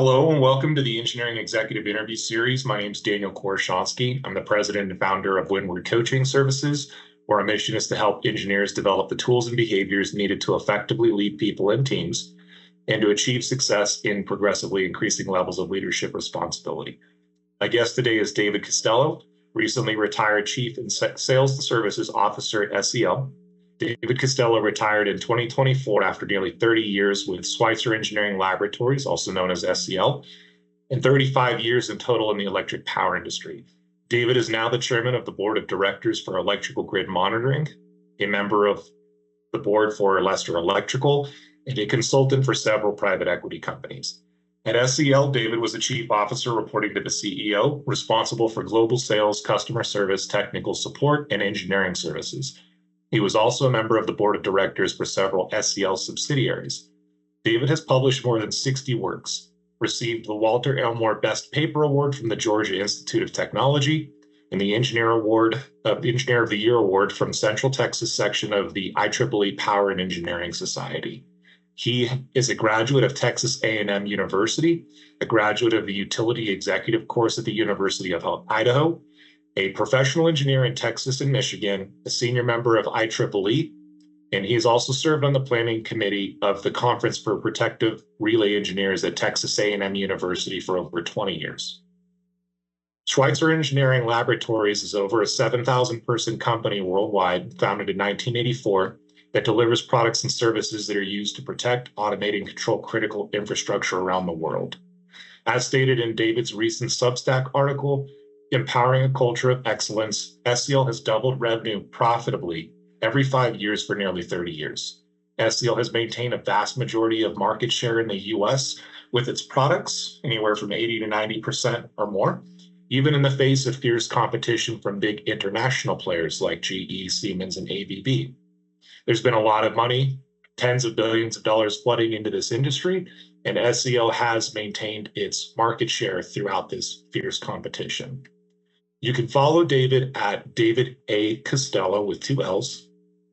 Hello and welcome to the Engineering Executive Interview Series. My name is Daniel Koroshansky. I'm the president and founder of Windward Coaching Services, where our mission is to help engineers develop the tools and behaviors needed to effectively lead people and teams and to achieve success in progressively increasing levels of leadership responsibility. My guest today is David Costello, recently retired Chief Sales and Services Officer at SEL. David Costello retired in 2024 after nearly 30 years with Schweitzer Engineering Laboratories, also known as SEL, and 35 years in total in the electric power industry. David is now the chairman of the board of directors for Electrical Grid Monitoring, a member of the board for Leicester Electrical, and a consultant for several private equity companies. At SEL, David was the chief officer reporting to the CEO, responsible for global sales, customer service, technical support, and engineering services. He was also a member of the board of directors for several SEL subsidiaries. David has published more than 60 works, received the Walter Elmore Best Paper Award from the Georgia Institute of Technology, and the Engineer of the Year Award from Central Texas section of the IEEE Power and Engineering Society. He is a graduate of Texas A&M University, a graduate of the Utility Executive course at the University of Idaho, a professional engineer in Texas and Michigan, a senior member of IEEE, and he has also served on the planning committee of the Conference for Protective Relay Engineers at Texas A&M University for over 20 years. Schweitzer Engineering Laboratories is over a 7,000-person company worldwide, founded in 1984, that delivers products and services that are used to protect, automate, and control critical infrastructure around the world. As stated in David's recent Substack article, Empowering a Culture of Excellence, SEL has doubled revenue profitably every 5 years for nearly 30 years. SEL has maintained a vast majority of market share in the US with its products, anywhere from 80 to 90% or more, even in the face of fierce competition from big international players like GE, Siemens, and ABB. There's been a lot of money, tens of billions of dollars flooding into this industry, and SEL has maintained its market share throughout this fierce competition. You can follow David at David A. Costello with 2 L's,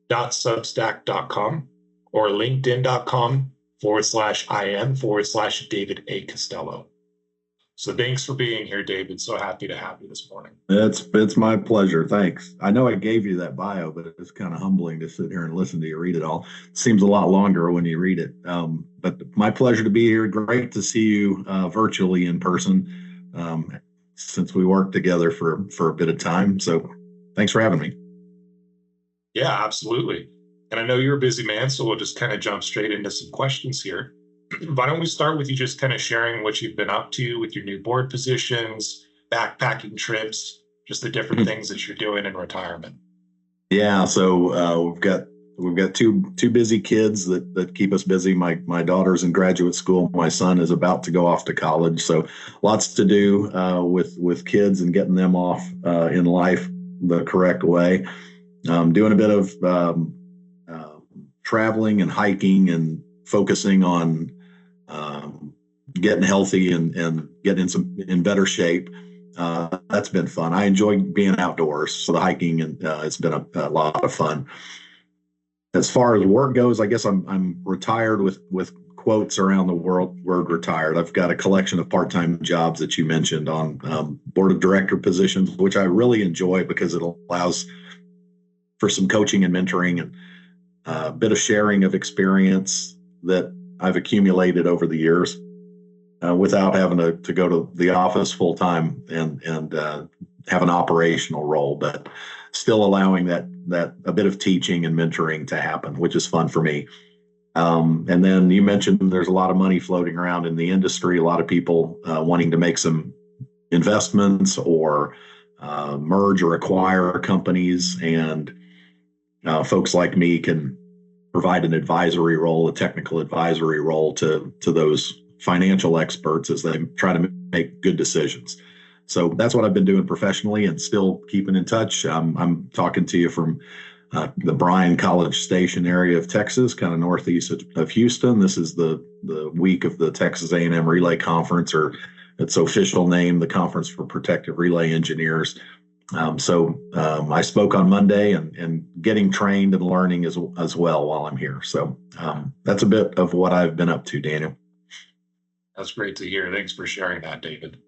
.substack.com or linkedin.com/IM/David A. Costello. So thanks for being here, David. So happy to have you this morning. It's my pleasure. Thanks. I know I gave you that bio, but it's kind of humbling to sit here and listen to you read it all. It seems a lot longer when you read it. But my pleasure to be here. Great to see you virtually in person. Since we worked together for a bit of time. So thanks for having me. Yeah, absolutely. And I know you're a busy man, so we'll just kind of jump straight into some questions here. Why don't we start with you just kind of sharing what you've been up to with your new board positions, backpacking trips, just the different things that you're doing in retirement? Yeah, so we've got two busy kids that keep us busy. My daughter's in graduate school. My son is about to go off to college. So lots to do with kids and getting them off in life the correct way. Doing a bit of traveling and hiking and focusing on getting healthy and getting in better shape. That's been fun. I enjoy being outdoors, so the hiking and it's been a lot of fun. As far as work goes, I guess I'm retired with quotes around the word retired. I've got a collection of part-time jobs that you mentioned on board of director positions, which I really enjoy because it allows for some coaching and mentoring and a bit of sharing of experience that I've accumulated over the years without having to go to the office full time and have an operational role, but still allowing that a bit of teaching and mentoring to happen, which is fun for me. And then you mentioned there's a lot of money floating around in the industry, a lot of people wanting to make some investments or merge or acquire companies, and folks like me can provide an advisory role, a technical advisory role to those financial experts as they try to make good decisions. So that's what I've been doing professionally and still keeping in touch. I'm talking to you from the Bryan College Station area of Texas, kind of northeast of Houston. This is the week of the Texas A&M Relay Conference, or its official name, the Conference for Protective Relay Engineers. So I spoke on Monday and getting trained and learning as well while I'm here. So that's a bit of what I've been up to, Daniel. That's great to hear. Thanks for sharing that, David.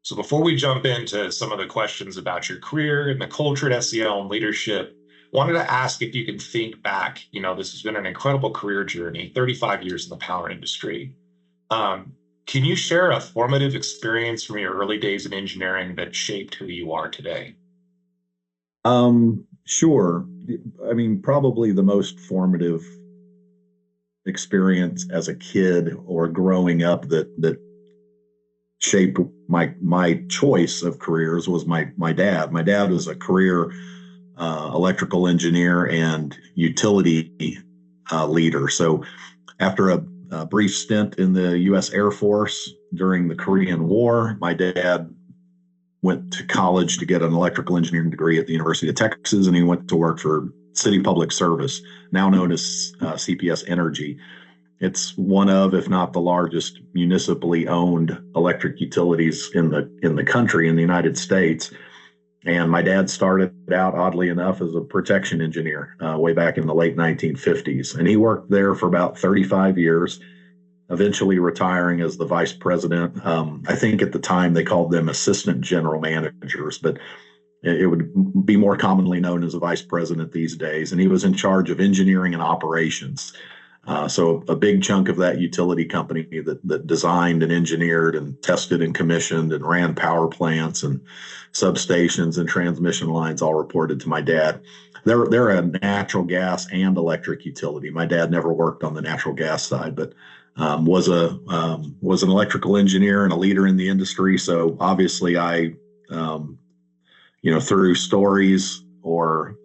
So before we jump into some of the questions about your career and the culture at SEL and leadership, wanted to ask if you can think back. This has been an incredible career journey, 35 years in the power industry. Um, can you share a formative experience from your early days in engineering that shaped who you are today? Sure. I mean, probably the most formative experience as a kid or growing up that shaped my choice of careers was my dad. My dad was a career electrical engineer and utility leader. So after a brief stint in the U.S. Air Force during the Korean War, my dad went to college to get an electrical engineering degree at the University of Texas, and he went to work for City Public Service, now known as CPS Energy. It's one of, if not the largest, municipally owned electric utilities in the country, in the United States. And my dad started out, oddly enough, as a protection engineer way back in the late 1950s. And he worked there for about 35 years, eventually retiring as the vice president. I think at the time they called them assistant general managers, but it would be more commonly known as a vice president these days. And he was in charge of engineering and operations. So a big chunk of that utility company that designed and engineered and tested and commissioned and ran power plants and substations and transmission lines all reported to my dad. They're a natural gas and electric utility. My dad never worked on the natural gas side, but was an electrical engineer and a leader in the industry. So obviously, I through stories or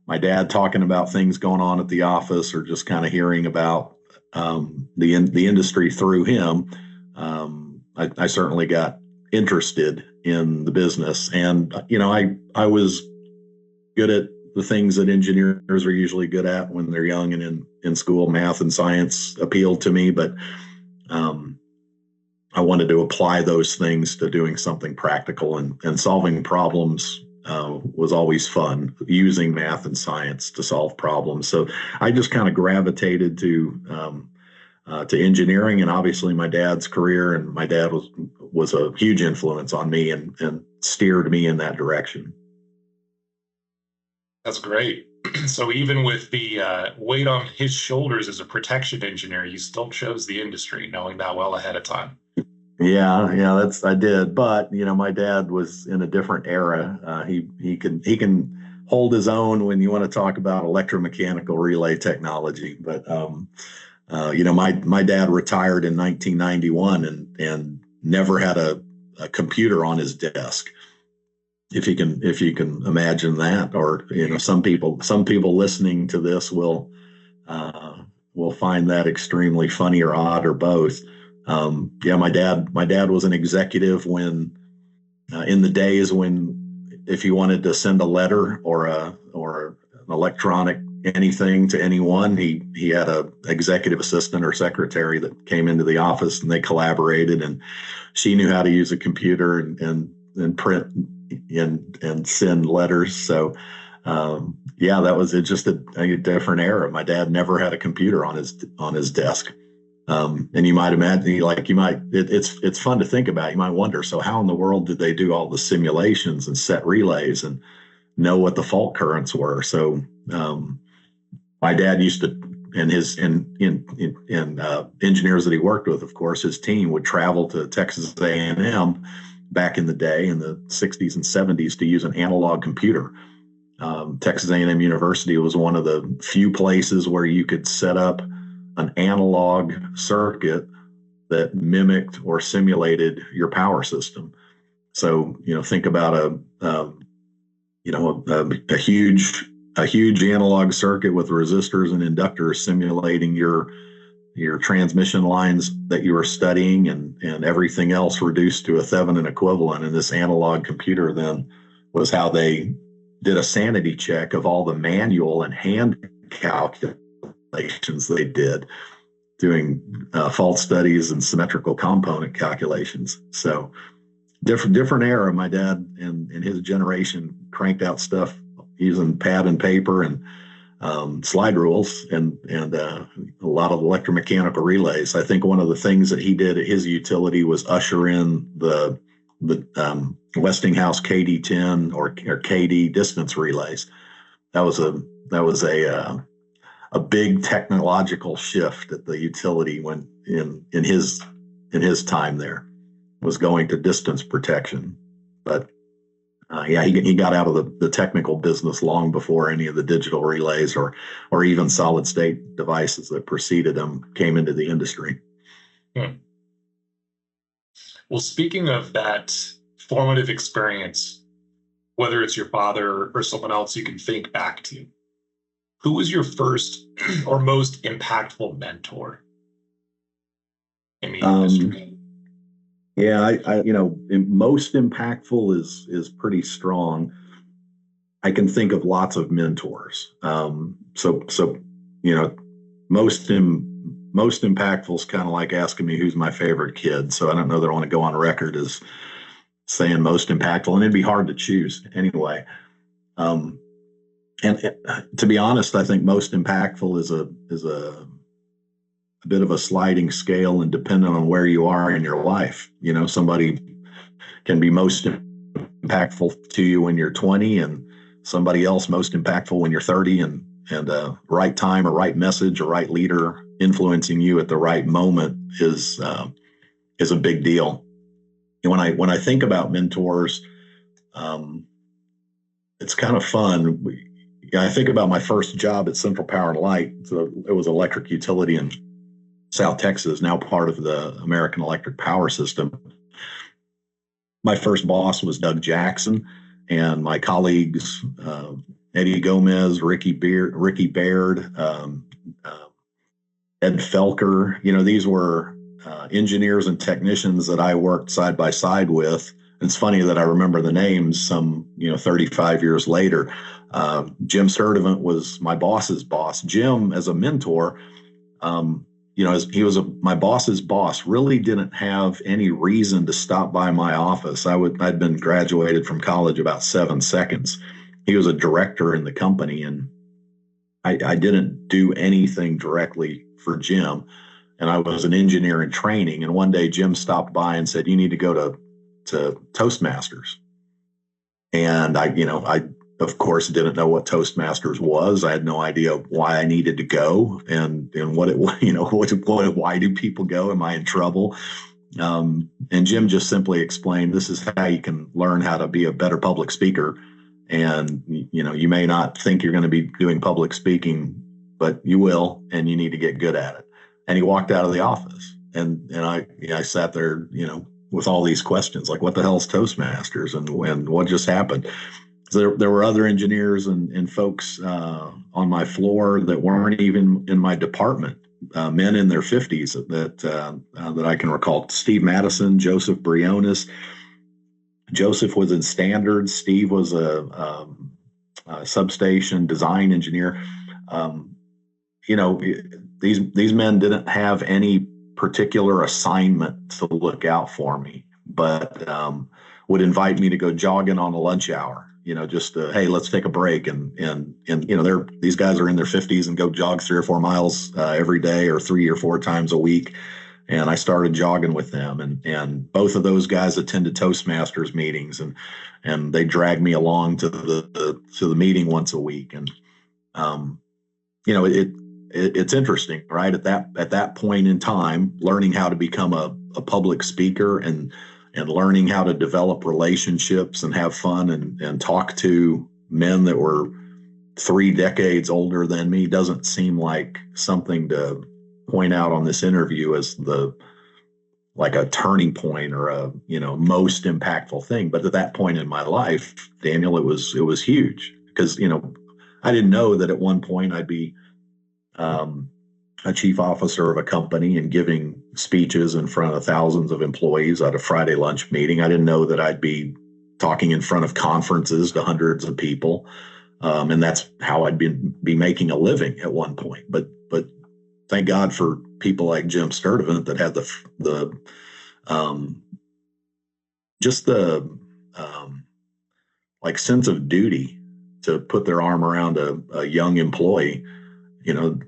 my dad talking about things going on at the office, or just kind of hearing about the industry through him, I certainly got interested in the business. And I was good at the things that engineers are usually good at when they're young and in school. Math and science appealed to me, but I wanted to apply those things to doing something practical, and solving problems was always fun, using math and science to solve problems. So I just kind of gravitated to engineering, and obviously my dad's career, and my dad was a huge influence on me and steered me in that direction. That's great. So even with the weight on his shoulders as a protection engineer, you still chose the industry, knowing that well ahead of time. Yeah, I did. But my dad was in a different era. He can hold his own when you want to talk about electromechanical relay technology. But my dad retired in 1991 and never had a computer on his desk. If you can imagine that, or some people listening to this will find that extremely funny or odd, or both. My dad was an executive when in the days when, if you wanted to send a letter or an electronic anything to anyone, he had a executive assistant or secretary that came into the office, and they collaborated, and she knew how to use a computer and print and send letters. So that was just a different era. My dad never had a computer on his desk. And you might imagine, it's fun to think about. You might wonder, so how in the world did they do all the simulations and set relays and know what the fault currents were? So my dad used to, and his engineers that he worked with, of course, his team would travel to Texas A&M back in the day in the 60s and 70s to use an analog computer. Texas A&M University was one of the few places where you could set up an analog circuit that mimicked or simulated your power system. So, think about a huge analog circuit with resistors and inductors simulating your transmission lines that you were studying, and everything else reduced to a Thevenin equivalent. And this analog computer then was how they did a sanity check of all the manual and hand calculations they did, doing fault studies and symmetrical component calculations. So different era. My dad and his generation cranked out stuff using pad and paper, and slide rules and a lot of electromechanical relays. I think one of the things that he did at his utility was usher in the Westinghouse KD10 or KD distance relays. That was a big technological shift at the utility when in his time there was going to distance protection. But yeah, he got out of the technical business long before any of the digital relays or even solid state devices that preceded him came into the industry. Hmm. Well, speaking of that formative experience, whether it's your father or someone else you can think back to, who was your first or most impactful mentor in the industry? Yeah, I most impactful is pretty strong. I can think of lots of mentors. So most most impactful is kind of like asking me who's my favorite kid. So I don't know that I want to go on record as saying most impactful, and it'd be hard to choose anyway. Um, and to be honest, I think most impactful is a bit of a sliding scale and dependent on where you are in your life. Somebody can be most impactful to you when you're 20 and somebody else most impactful when you're 30 and right time or right message or right leader influencing you at the right moment is a big deal. And when I think about mentors, um, it's kind of fun. I think about my first job at Central Power and Light. So it was electric utility in South Texas, now part of the American Electric Power System. My first boss was Doug Jackson, and my colleagues, Eddie Gomez, Ricky Baird, Ed Felker. These were engineers and technicians that I worked side by side with. It's funny that I remember the names some 35 years later. Jim Sturdivant was my boss's boss. Jim, as a mentor, as he was my boss's boss, really didn't have any reason to stop by my office. I'd been graduated from college about 7 seconds. He was a director in the company, and I didn't do anything directly for Jim. And I was an engineer in training. And one day Jim stopped by and said, "You need to go to Toastmasters." And I of course didn't know what Toastmasters was. I had no idea why I needed to go and what it why do people go? Am I in trouble? And Jim just simply explained, this is how you can learn how to be a better public speaker. And you may not think you're going to be doing public speaking, but you will, and you need to get good at it. And he walked out of the office, and I sat there, with all these questions like, what the hell is Toastmasters, and what just happened? So there were other engineers and folks on my floor that weren't even in my department, men in their 50s that I can recall. Steve Madison, Joseph Briones. Joseph was in standards. Steve was a substation design engineer. These men didn't have any particular assignment to look out for me, but would invite me to go jogging on a lunch hour. Just hey, let's take a break, and these guys are in their 50s and go jog 3 or 4 miles every day or 3 or 4 times a week. And I started jogging with them, and both of those guys attended Toastmasters meetings, and they dragged me along to the meeting once a week. And it's interesting, right? At that point in time, learning how to become a public speaker and learning how to develop relationships and have fun and talk to men that were 3 decades older than me doesn't seem like something to point out on this interview as like a turning point or a most impactful thing. But at that point in my life, Daniel, it was huge, because I didn't know that at one point I'd be a chief officer of a company and giving speeches in front of thousands of employees at a Friday lunch meeting. I didn't know that I'd be talking in front of conferences to hundreds of people, and that's how I'd be making a living at one point. But thank God for people like Jim Sturdivant that had the like sense of duty to put their arm around a young employee, you know,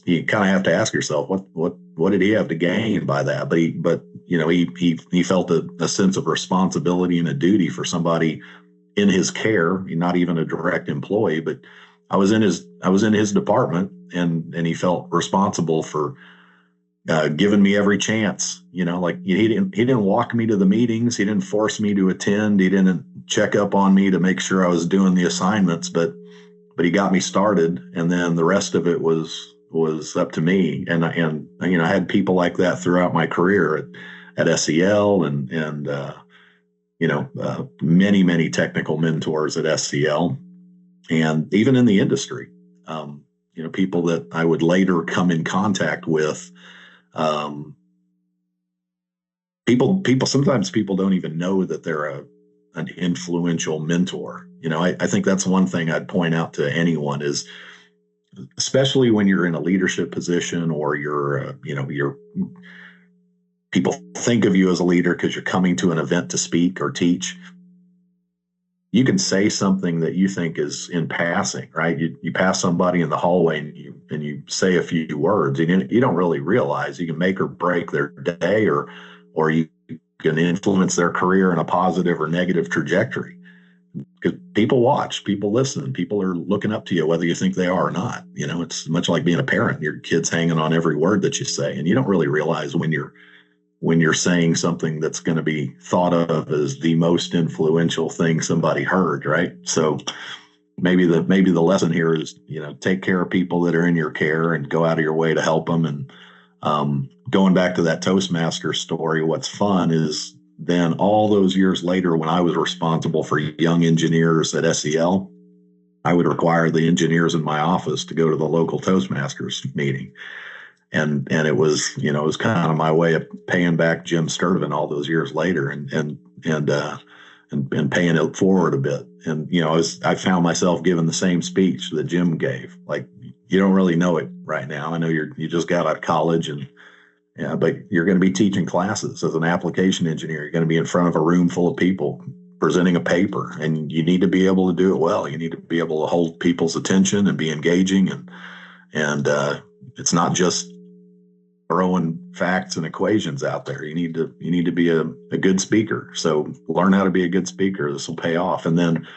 you kind of have to ask yourself, what did he have to gain by that? But he felt a sense of responsibility and a duty for somebody in his care, not even a direct employee, but I was in his department, and he felt responsible for giving me every chance. Like he didn't walk me to the meetings, he didn't force me to attend, he didn't check up on me to make sure I was doing the assignments, but he got me started, and then the rest of it was up to me. And I had people like that throughout my career at SEL, and many technical mentors at SCL, and even in the industry. People that I would later come in contact with. Sometimes people don't even know that they're an influential mentor. I think that's one thing I'd point out to anyone is, especially when you're in a leadership position, or you're people think of you as a leader because you're coming to an event to speak or teach. You can say something that you think is in passing, right? You pass somebody in the hallway, and you say a few words, and you don't really realize you can make or break their day, or you can influence their career in a positive or negative trajectory. Because people watch, people listen, people are looking up to you, whether you think they are or not. It's much like being a parent. Your kid's hanging on every word that you say, and you don't really realize when you're saying something that's going to be thought of as the most influential thing somebody heard, right? So maybe the lesson here is, take care of people that are in your care and go out of your way to help them. And going back to that Toastmaster story, what's fun is then all those years later, when I was responsible for young engineers at SEL, I would require the engineers in my office to go to the local Toastmasters meeting. And it was kind of my way of paying back Jim Sturtevant all those years later, and paying it forward a bit. And I found myself giving the same speech that Jim gave. Like, you don't really know it right now. I know you just got out of college, but you're going to be teaching classes as an application engineer. You're going to be in front of a room full of people presenting a paper, and you need to be able to do it well. You need to be able to hold people's attention and be engaging, and it's not just throwing facts and equations out there. You need to be a good speaker. So learn how to be a good speaker. This will pay off. And then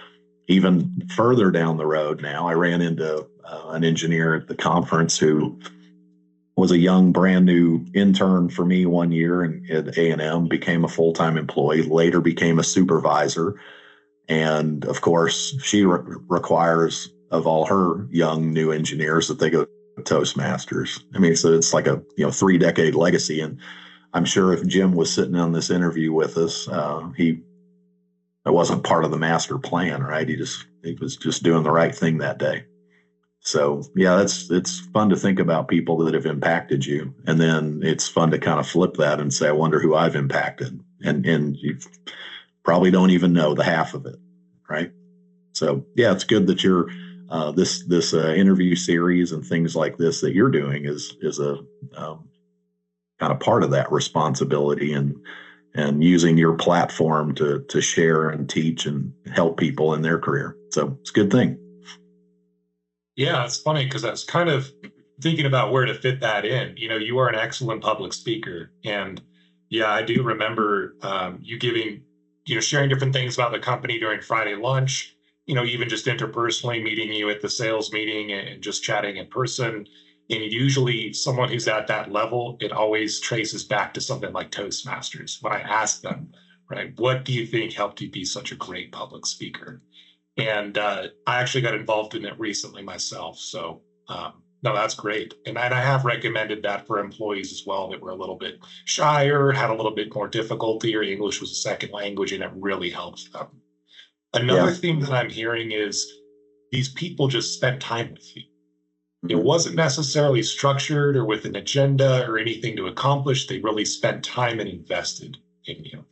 even further down the road, now I ran into an engineer at the conference who was a young, brand new intern for me one year, and at A&M, became a full-time employee, later became a supervisor. And of course, she requires of all her young new engineers that they go Toastmasters. I mean, so it's like a 3-decade legacy. And I'm sure if Jim was sitting on this interview with us, it wasn't part of the master plan, right? He was just doing the right thing that day. So yeah, it's fun to think about people that have impacted you, and then it's fun to kind of flip that and say, I wonder who I've impacted, and you probably don't even know the half of it, right? So yeah, it's good that you're this interview series and things like this that you're doing is a kind of part of that responsibility, and using your platform to share and teach and help people in their career. So it's a good thing. Yeah, it's funny because I was kind of thinking about where to fit that in. You are an excellent public speaker, and yeah, I do remember you giving, sharing different things about the company during Friday lunch. Even just interpersonally meeting you at the sales meeting and just chatting in person. And usually someone who's at that level, it always traces back to something like Toastmasters. When I ask them, right, what do you think helped you be such a great public speaker? And I actually got involved in it recently myself. So no, that's great. And I have recommended that for employees as well that were a little bit shyer, had a little bit more difficulty, or English was a second language, and it really helps them. Another theme that I'm hearing is these people just spent time with you. It wasn't necessarily structured or with an agenda or anything to accomplish. They really spent time and invested in you.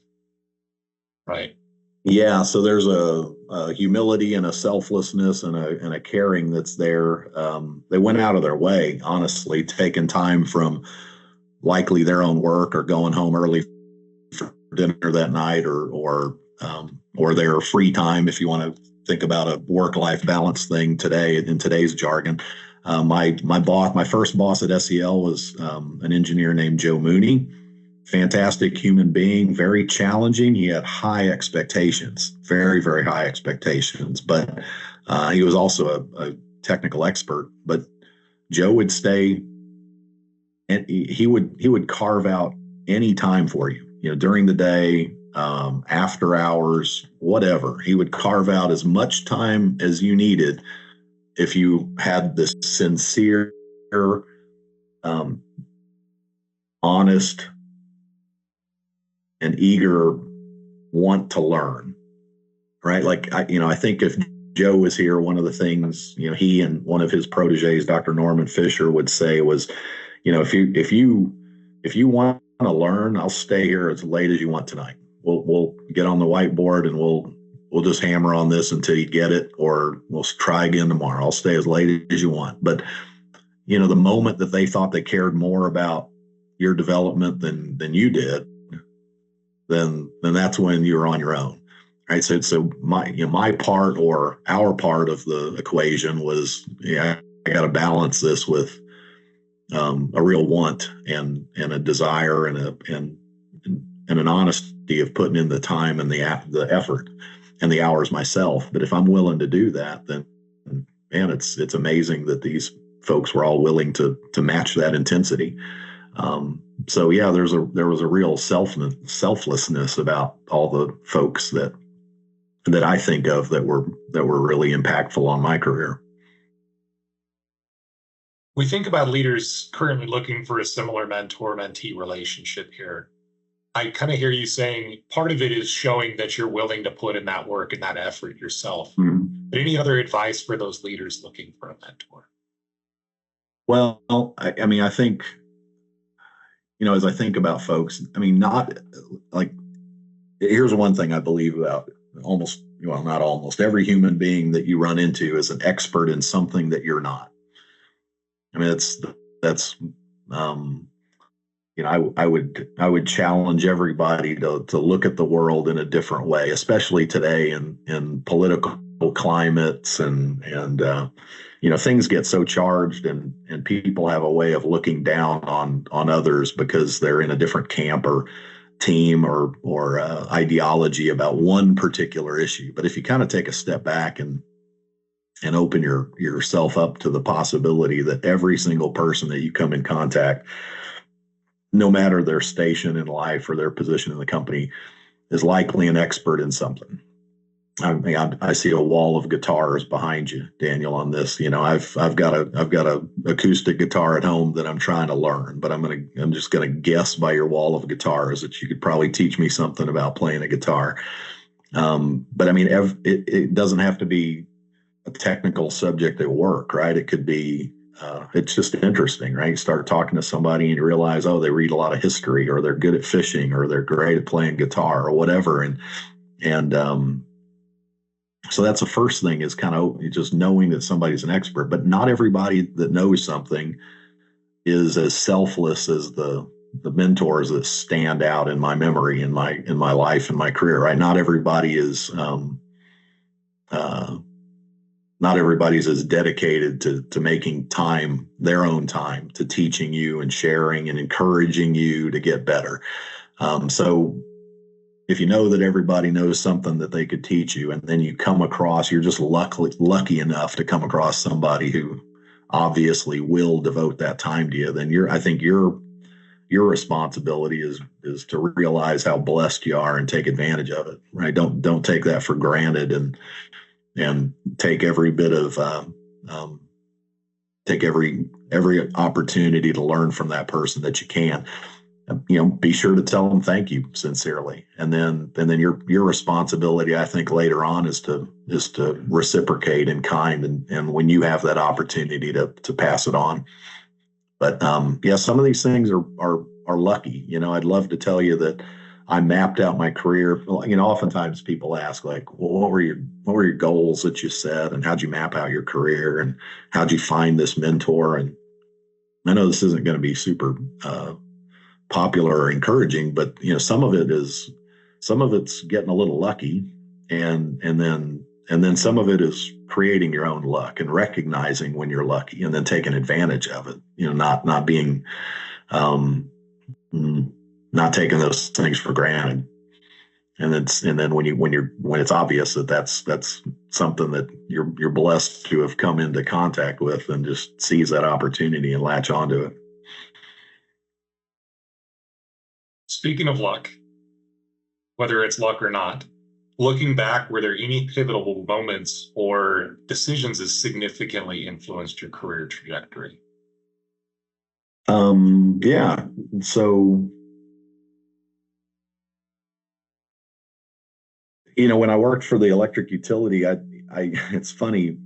Right. Yeah. So there's a humility and a selflessness and a caring that's there. They went out of their way, honestly, taking time from likely their own work or going home early for dinner that night, or their free time, if you want to think about a work-life balance thing today in today's jargon. My first boss at SEL was an engineer named Joe Mooney. Fantastic human being, very challenging. He had high expectations, very, very high expectations. But he was also a technical expert. But Joe would stay, and he would carve out any time for you. During the day, after hours, whatever. He would carve out as much time as you needed if you had this sincere, um, honest, and eager want to learn, right? Like I think if Joe was here, one of the things he and one of his proteges, Dr. Norman Fisher, would say was, if you want to learn, I'll stay here as late as you want tonight. We'll get on the whiteboard and we'll just hammer on this until you get it, or we'll try again tomorrow. I'll stay as late as you want. But the moment that they thought they cared more about your development than you did, then that's when you're on your own, right? So my part, or our part of the equation was, I got to balance this with a real want and a desire and an honesty of putting in the time and the effort and the hours myself. But if I'm willing to do that, then man, it's amazing that these folks were all willing to match that intensity. So yeah, there was a real selflessness about all the folks that I think of that were really impactful on my career. We think about leaders currently looking for a similar mentor-mentee relationship here. I kind of hear you saying part of it is showing that you're willing to put in that work and that effort yourself. Mm-hmm. But any other advice for those leaders looking for a mentor? Well, I think, as I think about folks, not like, here's one thing I believe about not almost every human being that you run into is an expert in something that you're not. That's I would challenge everybody to look at the world in a different way, especially today in political climates and things get so charged, and people have a way of looking down on others because they're in a different camp or team or ideology about one particular issue. But if you kind of take a step back and open yourself up to the possibility that every single person that you come in contact, no matter their station in life or their position in the company, is likely an expert in something. I see a wall of guitars behind you, Daniel, on this. I've got a acoustic guitar at home that I'm trying to learn, but I'm just gonna guess by your wall of guitars that you could probably teach me something about playing a guitar. But it doesn't have to be a technical subject at work, right? It could be it's just interesting, right? You start talking to somebody and you realize, oh, they read a lot of history, or they're good at fishing, or they're great at playing guitar, or whatever. And so that's the first thing, is kind of just knowing that somebody's an expert. But not everybody that knows something is as selfless as the mentors that stand out in my memory, in my life, in my career, right? Not everybody's as dedicated to making time, their own time, to teaching you and sharing and encouraging you to get better. So if you know that everybody knows something that they could teach you, and then you're just lucky enough to come across somebody who obviously will devote that time to you, then I think your responsibility is to realize how blessed you are and take advantage of it, right? Don't take that for granted, and take every bit of take every opportunity to learn from that person that you can. Be sure to tell them thank you sincerely, and then your responsibility, I think, later on is to reciprocate in kind, and when you have that opportunity to pass it on. But some of these things are lucky. I'd love to tell you that I mapped out my career. Oftentimes people ask, like, well, what were your goals that you set, and how'd you map out your career, and how'd you find this mentor? And I know this isn't going to be super popular or encouraging, but some of it's getting a little lucky, and And then some of it is creating your own luck and recognizing when you're lucky and then taking advantage of it, not being, um, not taking those things for granted. And then when it's obvious that that's something that you're blessed to have come into contact with, and just seize that opportunity and latch onto it. Speaking of luck, whether it's luck or not, looking back, were there any pivotal moments or decisions that significantly influenced your career trajectory? Yeah. So, when I worked for the electric utility, it's funny.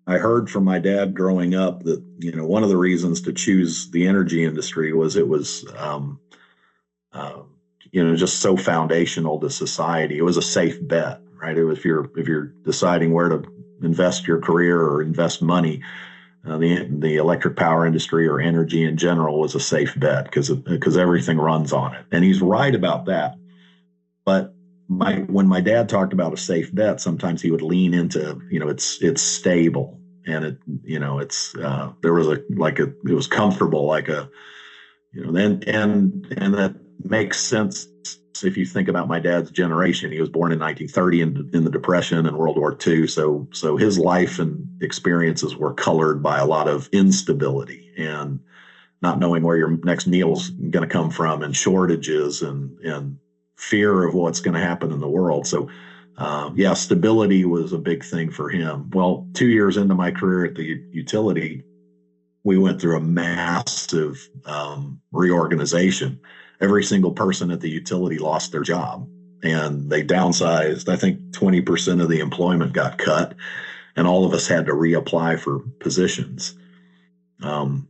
I heard from my dad growing up that, one of the reasons to choose the energy industry was it was, uh, just so foundational to society. It was a safe bet, right? If you're deciding where to invest your career or invest money, the electric power industry or energy in general was a safe bet because everything runs on it. And he's right about that. But when my dad talked about a safe bet, sometimes he would lean into, it's stable, and there was it was comfortable, and that makes sense if you think about my dad's generation. He was born in 1930 in the Depression and World War II. So his life and experiences were colored by a lot of instability and not knowing where your next meal's going to come from, and shortages and fear of what's going to happen in the world. So, yeah, stability was a big thing for him. Well, 2 years into my career at the utility, we went through a massive reorganization. Every single person at the utility lost their job, and they downsized. I think 20% of the employment got cut, and all of us had to reapply for positions. And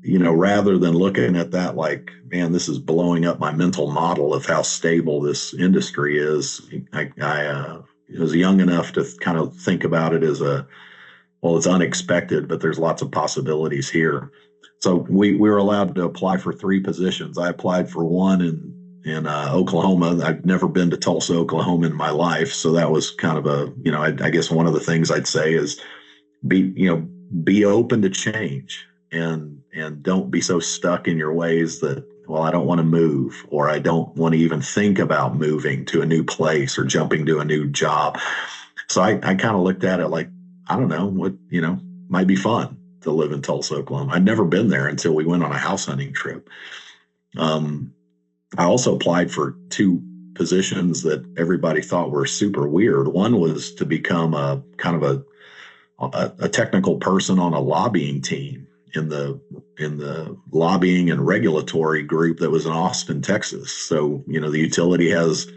rather than looking at that like, man, this is blowing up my mental model of how stable this industry is, I was young enough to kind of think about it as well, it's unexpected, but there's lots of possibilities here. So we were allowed to apply for 3 positions. I applied for one in Oklahoma. I've never been to Tulsa, Oklahoma in my life, so that was kind of I guess one of the things I'd say is be open to change, and don't be so stuck in your ways that, well, I don't want to move, or I don't want to even think about moving to a new place or jumping to a new job. So I kind of looked at it like, I don't know what, might be fun to live in Tulsa, Oklahoma. I'd never been there until we went on a house hunting trip. I also applied for 2 positions that everybody thought were super weird. One was to become a kind of a technical person on a lobbying team in the lobbying and regulatory group that was in Austin, Texas. So, the utility has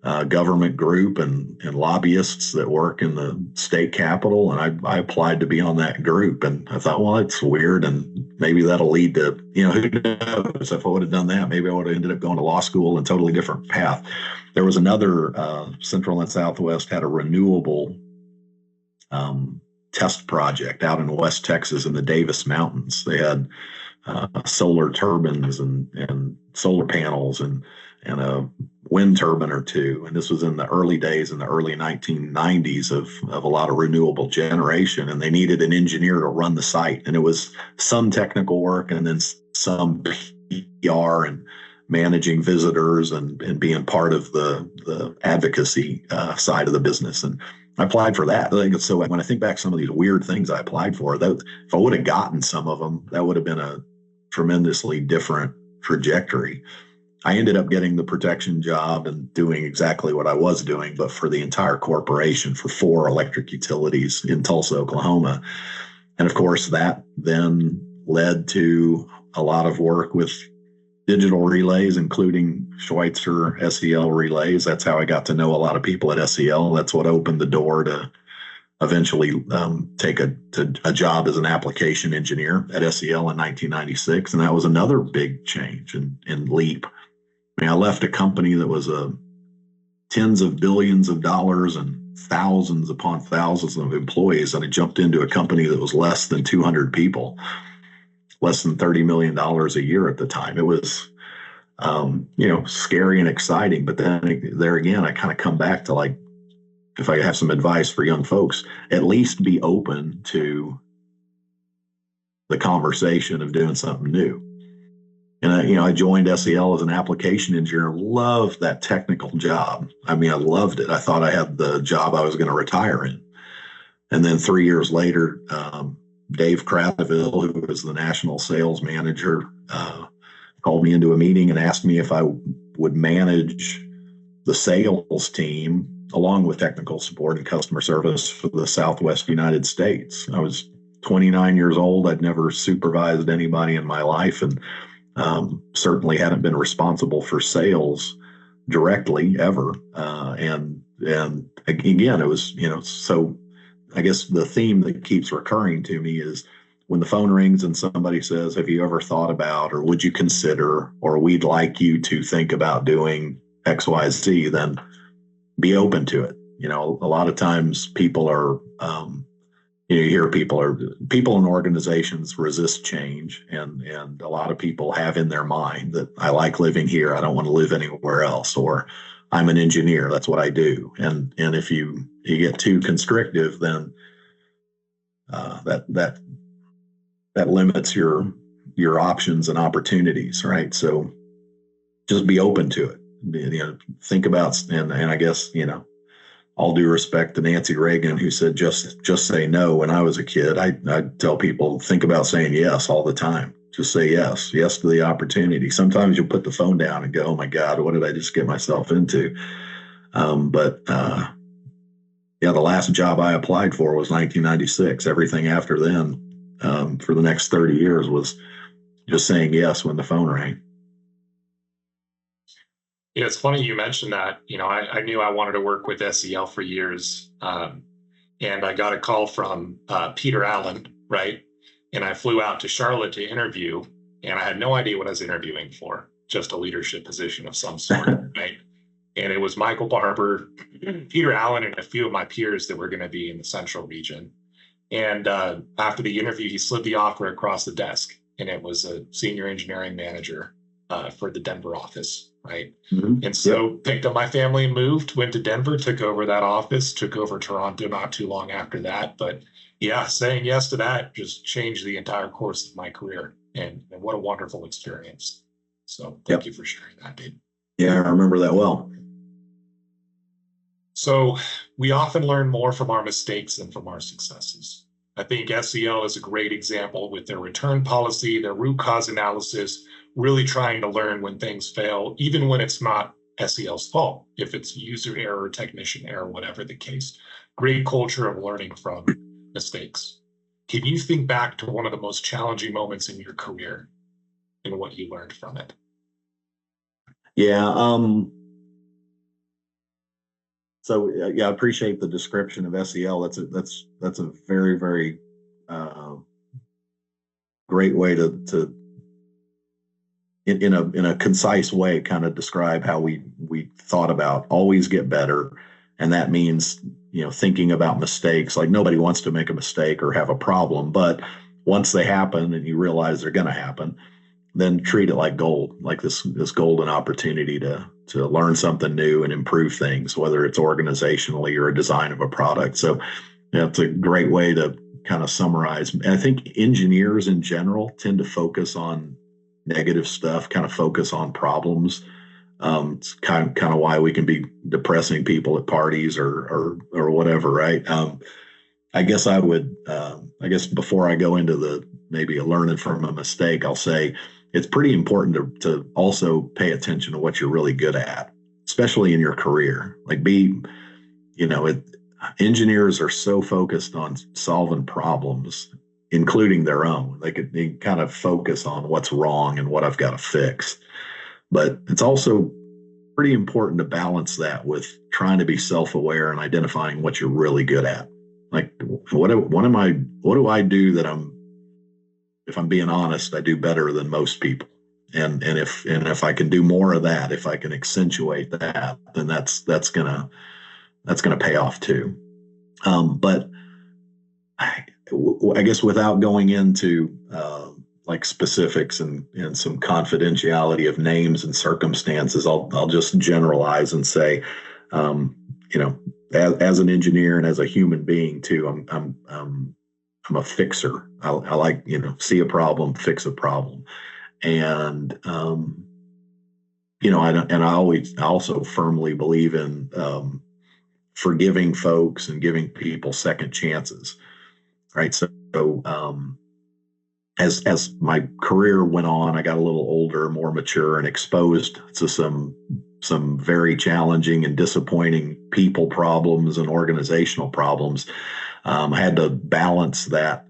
a government group and lobbyists that work in the state capitol. And I applied to be on that group, and I thought, well, it's weird, and maybe that'll lead to, who knows, if I would have done that, maybe I would have ended up going to law school and totally different path. There was another, Central and Southwest had a renewable test project out in West Texas in the Davis Mountains. They had solar turbines and solar panels and a wind turbine or 2. And this was in the early days, in the early 1990s of a lot of renewable generation. And they needed an engineer to run the site. And it was some technical work and then some PR and managing visitors and being part of the advocacy side of the business. And I applied for that. So when I think back some of these weird things I applied for, that if I would have gotten some of them, that would have been a tremendously different trajectory. I ended up getting the protection job and doing exactly what I was doing, but for the entire corporation, for 4 electric utilities in Tulsa, Oklahoma. And of course, that then led to a lot of work with digital relays, including Schweitzer SEL relays. That's how I got to know a lot of people at SEL. That's what opened the door to eventually take a job as an application engineer at SEL in 1996. And that was another big change and leap. I mean, I left a company that was tens of billions of dollars and thousands upon thousands of employees, and I jumped into a company that was less than 200 people, less than $30 million a year at the time. It was scary and exciting. But then there again, I kind of come back to like, if I have some advice for young folks, at least be open to the conversation of doing something new. And I joined SEL as an application engineer. Loved that technical job. I mean, I loved it. I thought I had the job I was going to retire in. And then 3 years later, Dave Cradaville, who was the national sales manager, called me into a meeting and asked me if I would manage the sales team along with technical support and customer service for the Southwest United States. I was 29 years old. I'd never supervised anybody in my life, and certainly hadn't been responsible for sales directly ever. And again, it was, so I guess the theme that keeps recurring to me is when the phone rings and somebody says, have you ever thought about, or would you consider, or we'd like you to think about doing XYZ, then be open to it. A lot of times people are, you hear people in organizations resist change, and a lot of people have in their mind that I like living here, I don't want to live anywhere else, or I'm an engineer, that's what I do. And if you get too constrictive, then that limits your options and opportunities, right? So just be open to it. Think about, and I guess, all due respect to Nancy Reagan, who said, just say no. When I was a kid, I tell people, think about saying yes all the time. Just say yes to the opportunity. Sometimes you'll put the phone down and go, oh my God, what did I just get myself into? The last job I applied for was 1996. Everything after then, for the next 30 years, was just saying yes when the phone rang. It's funny you mentioned that. I knew I wanted to work with SEL for years. And I got a call from Peter Allen, right? And I flew out to Charlotte to interview, and I had no idea what I was interviewing for, just a leadership position of some sort, right? And it was Michael Barber, Peter Allen, and a few of my peers that were going to be in the central region. And after the interview, he slid the offer across the desk, and it was a senior engineering manager for the Denver office, right? Mm-hmm. And so picked up my family and moved, went to Denver, took over that office, took over Toronto not too long after that. But yeah, saying yes to that just changed the entire course of my career. And what a wonderful experience. So thank you for sharing that, Dave. Yeah, I remember that well. So we often learn more from our mistakes than from our successes. I think SEL is a great example with their return policy, their root cause analysis, really trying to learn when things fail, even when it's not SEL's fault, if it's user error, technician error, whatever the case. Great culture of learning from mistakes. Can you think back to one of the most challenging moments in your career and what you learned from it? Yeah. So I appreciate the description of SEL. That's a very, very great way to in a concise way kind of describe how we thought about always get better, and that means thinking about mistakes. Like nobody wants to make a mistake or have a problem, but once they happen and you realize they're going to happen, then treat it like gold, like this golden opportunity to learn something new and improve things, whether it's organizationally or a design of a product. So it's a great way to kind of summarize. And I think engineers in general tend to focus on negative stuff, kind of focus on problems. It's kind of why we can be depressing people at parties or whatever, right? I guess before I go into maybe learning from a mistake, I'll say it's pretty important to also pay attention to what you're really good at, especially in your career. Like engineers are so focused on solving problems, including their own. They kind of focus on what's wrong and what I've got to fix. But it's also pretty important to balance that with trying to be self-aware and identifying what you're really good at. Like, what do I do that if I'm being honest, I do better than most people. And if I can do more of that, if I can accentuate that, then that's gonna pay off too. But I guess without going into like specifics and some confidentiality of names and circumstances, I'll just generalize and say, um, you know, as an engineer and as a human being too, I'm a fixer. I like, see a problem, fix a problem, and I also firmly believe in forgiving folks and giving people second chances. Right. So as my career went on, I got a little older, more mature, and exposed to some very challenging and disappointing people problems and organizational problems. I had to balance that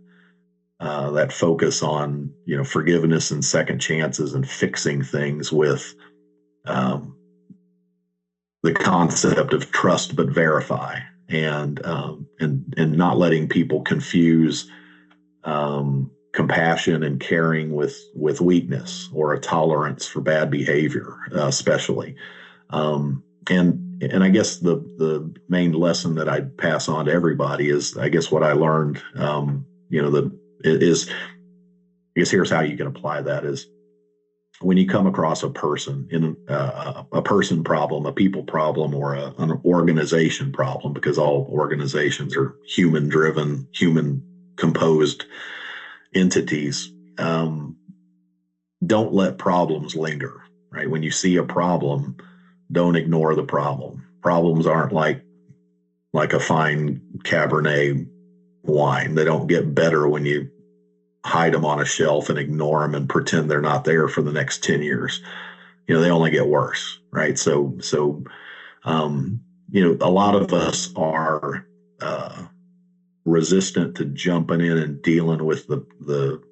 focus on forgiveness and second chances and fixing things with um, the concept of trust but verify, and not letting people confuse compassion and caring with weakness or a tolerance for bad behavior, especially. And I guess the main lesson that I'd pass on to everybody is, I guess, what I learned. I guess here's how you can apply that is when you come across a person in a person problem, a people problem, or an organization problem, because all organizations are human driven, human composed entities. Don't let problems linger, right? When you see a problem, don't ignore the problem. Problems aren't like a fine Cabernet wine. They don't get better when you hide them on a shelf and ignore them and pretend they're not there for the next 10 years. They only get worse, right? So a lot of us are resistant to jumping in and dealing with the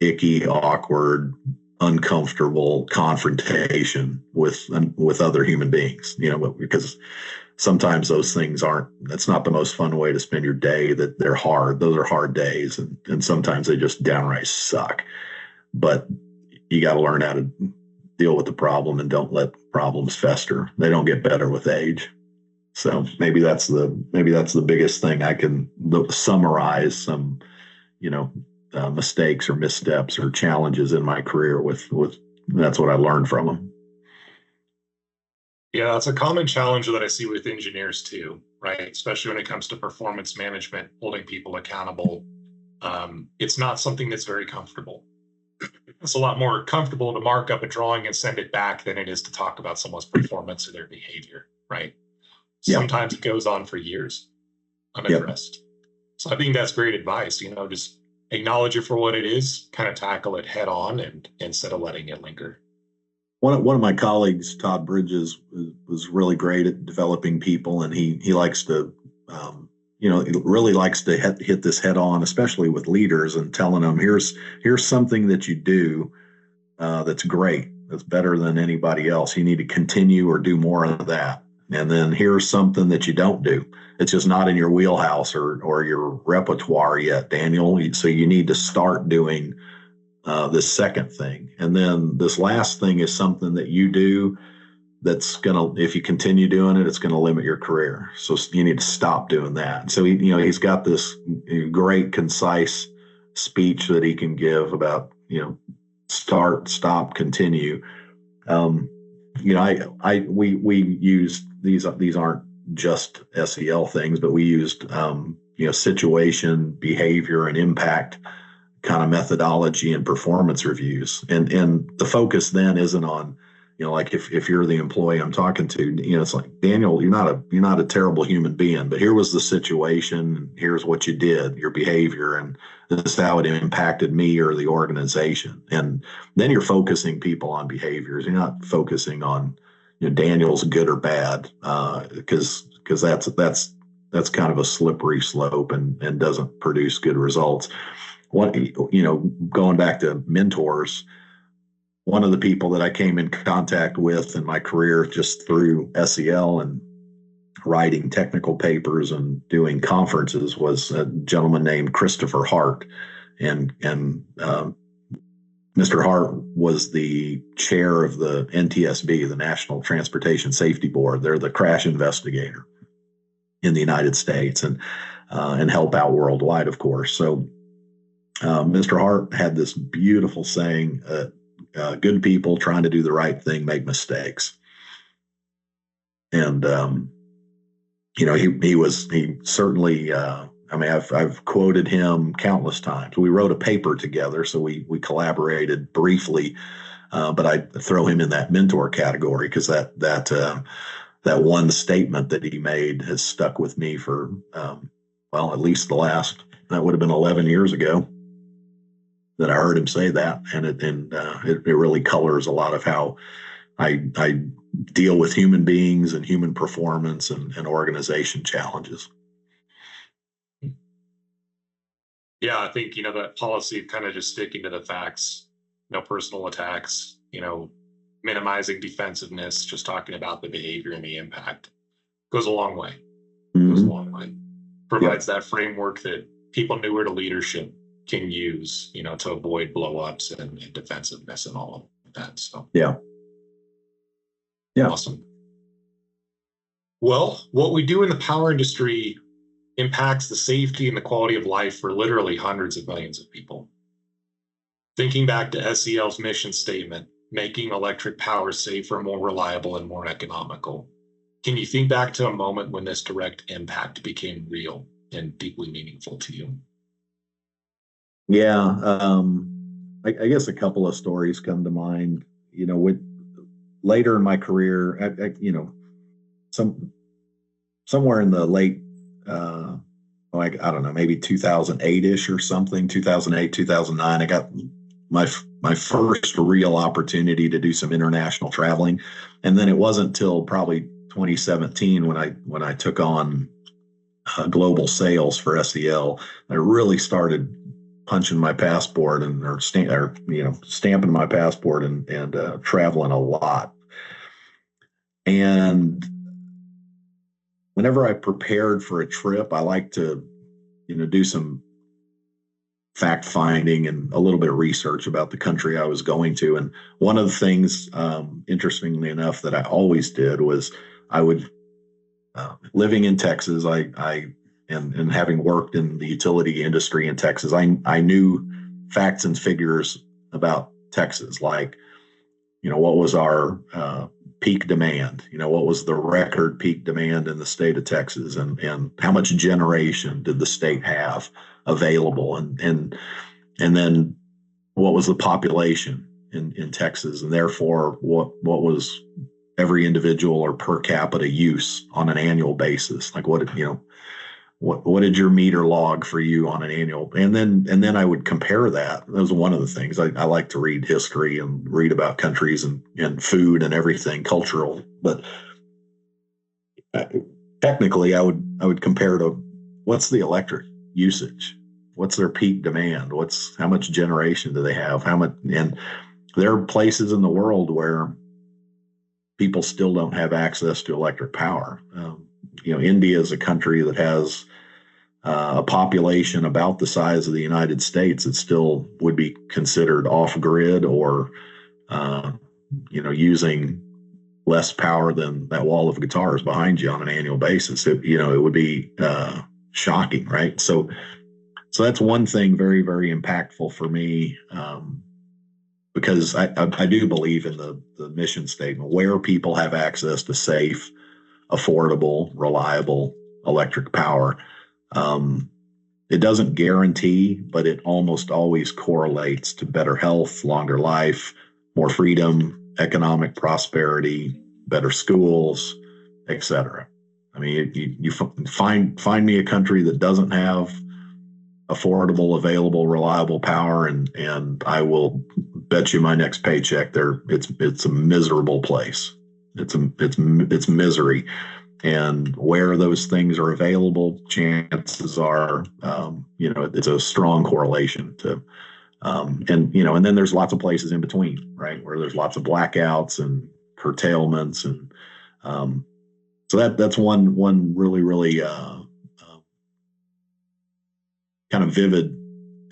icky, awkward, uncomfortable confrontation with other human beings, because sometimes those things that's not the most fun way to spend your day, that they're hard. Those are hard days. And sometimes they just downright suck, but you got to learn how to deal with the problem and don't let problems fester. They don't get better with age. So maybe that's the biggest thing I can summarize some, mistakes or missteps or challenges in my career with that's what I learned from them. Yeah, that's a common challenge that I see with engineers too, right? Especially when it comes to performance management, holding people accountable. It's not something that's very comfortable. It's a lot more comfortable to mark up a drawing and send it back than it is to talk about someone's performance or their behavior, right? Yep. Sometimes it goes on for years unaddressed. Yep. So I think that's great advice. Just acknowledge it for what it is, kind of tackle it head on, and instead of letting it linger. One of my colleagues, Todd Bridges, was really great at developing people, and he likes to, really likes to hit this head on, especially with leaders, and telling them, here's something that you do that's great, that's better than anybody else. You need to continue or do more of that. And then here's something that you don't do. It's just not in your wheelhouse or your repertoire yet, Daniel. So you need to start doing this second thing. And then this last thing is something that you do that's going to, if you continue doing it, it's going to limit your career. So you need to stop doing that. So he's got this great, concise speech that he can give about, start, stop, continue. We used these aren't just SEL things, but we used situation, behavior, and impact kind of methodology and performance reviews. And the focus then isn't on, like if you're the employee I'm talking to, it's like, Daniel, you're not a terrible human being, but here was the situation, here's what you did, your behavior, and this is how it impacted me or the organization. And then you're focusing people on behaviors. You're not focusing on, Daniel's good or bad, because that's kind of a slippery slope and doesn't produce good results. Going back to mentors, one of the people that I came in contact with in my career just through SEL and writing technical papers and doing conferences was a gentleman named Christopher Hart. And Mr. Hart was the chair of the NTSB, the National Transportation Safety Board. They're the crash investigator in the United States and help out worldwide, of course. So Mr. Hart had this beautiful saying, good people trying to do the right thing make mistakes. And, he certainly, I mean, I've quoted him countless times. We wrote a paper together, so we collaborated briefly, but I throw him in that mentor category because that one statement that he made has stuck with me for, well, at least that would have been 11 years ago that I heard him say that. And it really colors a lot of how I deal with human beings and human performance and organization challenges. Yeah, I think, that policy of kind of just sticking to the facts, no personal attacks, minimizing defensiveness, just talking about the behavior and the impact goes a long way. Goes a long way. Provides that framework that people newer to leadership can use, to avoid blow-ups and defensiveness and all of that. So yeah. Awesome. Well, what we do in the power industry impacts the safety and the quality of life for literally hundreds of millions of people. Thinking back to SEL's mission statement, making electric power safer, more reliable, and more economical, can you think back to a moment when this direct impact became real and deeply meaningful to you? Yeah. I guess a couple of stories come to mind. Later in my career, somewhere in the late, I don't know, maybe 2008-ish or something, 2008, 2009, I got my first real opportunity to do some international traveling. And then it wasn't until probably 2017 when I took on global sales for SEL, I really started punching my passport stamping my passport and traveling a lot. And whenever I prepared for a trip, I like to, do some fact finding and a little bit of research about the country I was going to. And one of the things, interestingly enough, that I always did was I would, living in Texas, and having worked in the utility industry in Texas, I knew facts and figures about Texas, like, what was our peak demand? What was the record peak demand in the state of Texas, and how much generation did the state have available, and then what was the population in Texas, and therefore what was every individual or per capita use on an annual basis? Like what did your meter log for you on an annual? And then I would compare that. That was one of the things. I like to read history and read about countries and food and everything cultural. But technically, I would compare to what's the electric usage, what's their peak demand, how much generation do they have, how much. And there are places in the world where people still don't have access to electric power. India is a country that has a population about the size of the United States that still would be considered off grid or, using less power than that wall of guitars behind you on an annual basis. It would be shocking, right? So that's one thing very, very impactful for me, because I do believe in the mission statement where people have access to safe, affordable, reliable electric power. It doesn't guarantee, but it almost always correlates to better health, longer life, more freedom, economic prosperity, better schools, etc. I mean, you find me a country that doesn't have affordable, available, reliable power, and I will bet you my next paycheck it's a miserable place. It's misery. And where those things are available, chances are, it's a strong correlation to, and then there's lots of places in between, right, where there's lots of blackouts and curtailments, and so that's one really, really kind of vivid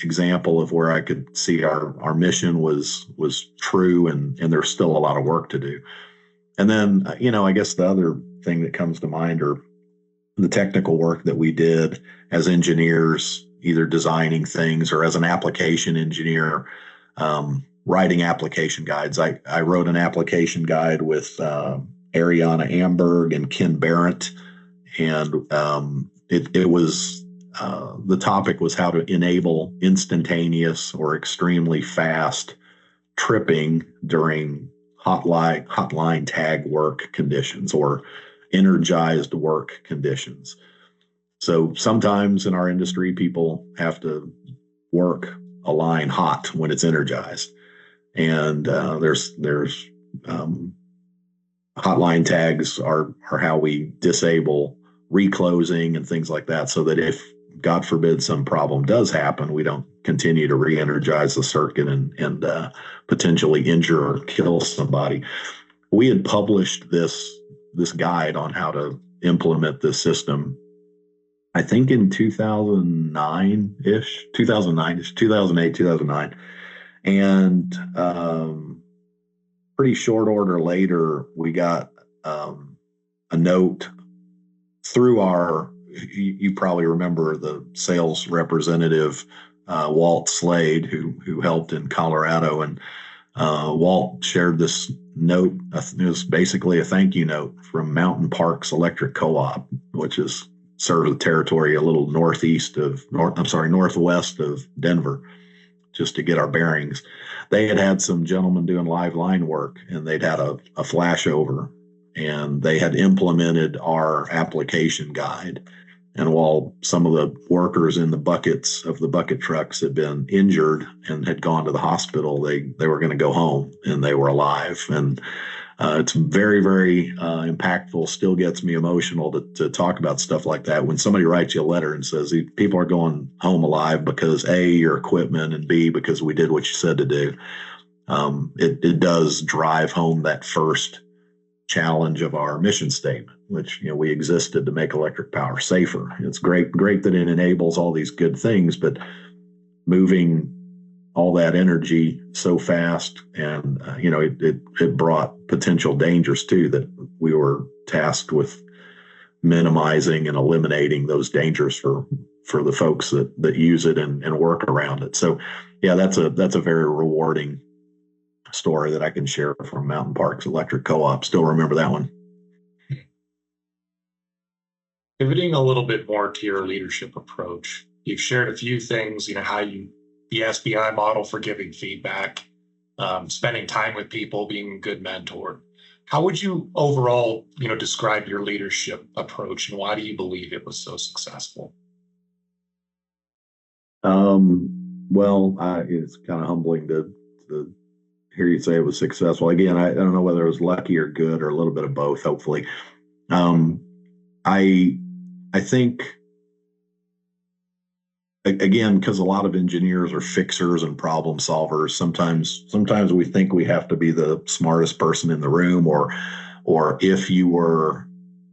example of where I could see our mission was true, and there's still a lot of work to do. And then, I guess the other thing that comes to mind are the technical work that we did as engineers, either designing things or as an application engineer, writing application guides. I wrote an application guide with Ariana Amberg and Ken Barrett, and it was the topic was how to enable instantaneous or extremely fast tripping during hotline tag work conditions or energized work conditions. So sometimes in our industry, people have to work a line hot when it's energized, and there's hotline tags are how we disable reclosing and things like that, so that if God forbid some problem does happen, we don't continue to re-energize the circuit and potentially injure or kill somebody. We had published this guide on how to implement this system, I think in 2009-ish, 2008, 2009. And pretty short order later, we got a note through you probably remember the sales representative, Walt Slade, who helped in Colorado. And Walt shared this note. It was basically a thank you note from Mountain Parks Electric Co-op, which serves the territory a little northwest of Denver, just to get our bearings. They had some gentlemen doing live line work, and they'd had a flashover, and they had implemented our application guide. And while some of the workers in the buckets of the bucket trucks had been injured and had gone to the hospital, they were going to go home, and they were alive. And it's very, very impactful. Still gets me emotional to talk about stuff like that. When somebody writes you a letter and says people are going home alive because A, your equipment, and B, because we did what you said to do, it does drive home that first challenge of our mission statement, which we existed to make electric power safer. It's great that it enables all these good things, but moving all that energy so fast, and it brought potential dangers too, that we were tasked with minimizing and eliminating those dangers for the folks that use it and work around it. So yeah, that's a very rewarding story that I can share from Mountain Parks Electric Co-op. Still remember that one. Pivoting a little bit more to your leadership approach, you've shared a few things, how the SBI model for giving feedback, spending time with people, being a good mentor. How would you overall, describe your leadership approach, and why do you believe it was so successful? Well, it's kind of humbling to hear you say it was successful. Again, I don't know whether it was lucky or good or a little bit of both, hopefully. I think, again, because a lot of engineers are fixers and problem solvers, sometimes we think we have to be the smartest person in the room, or if you were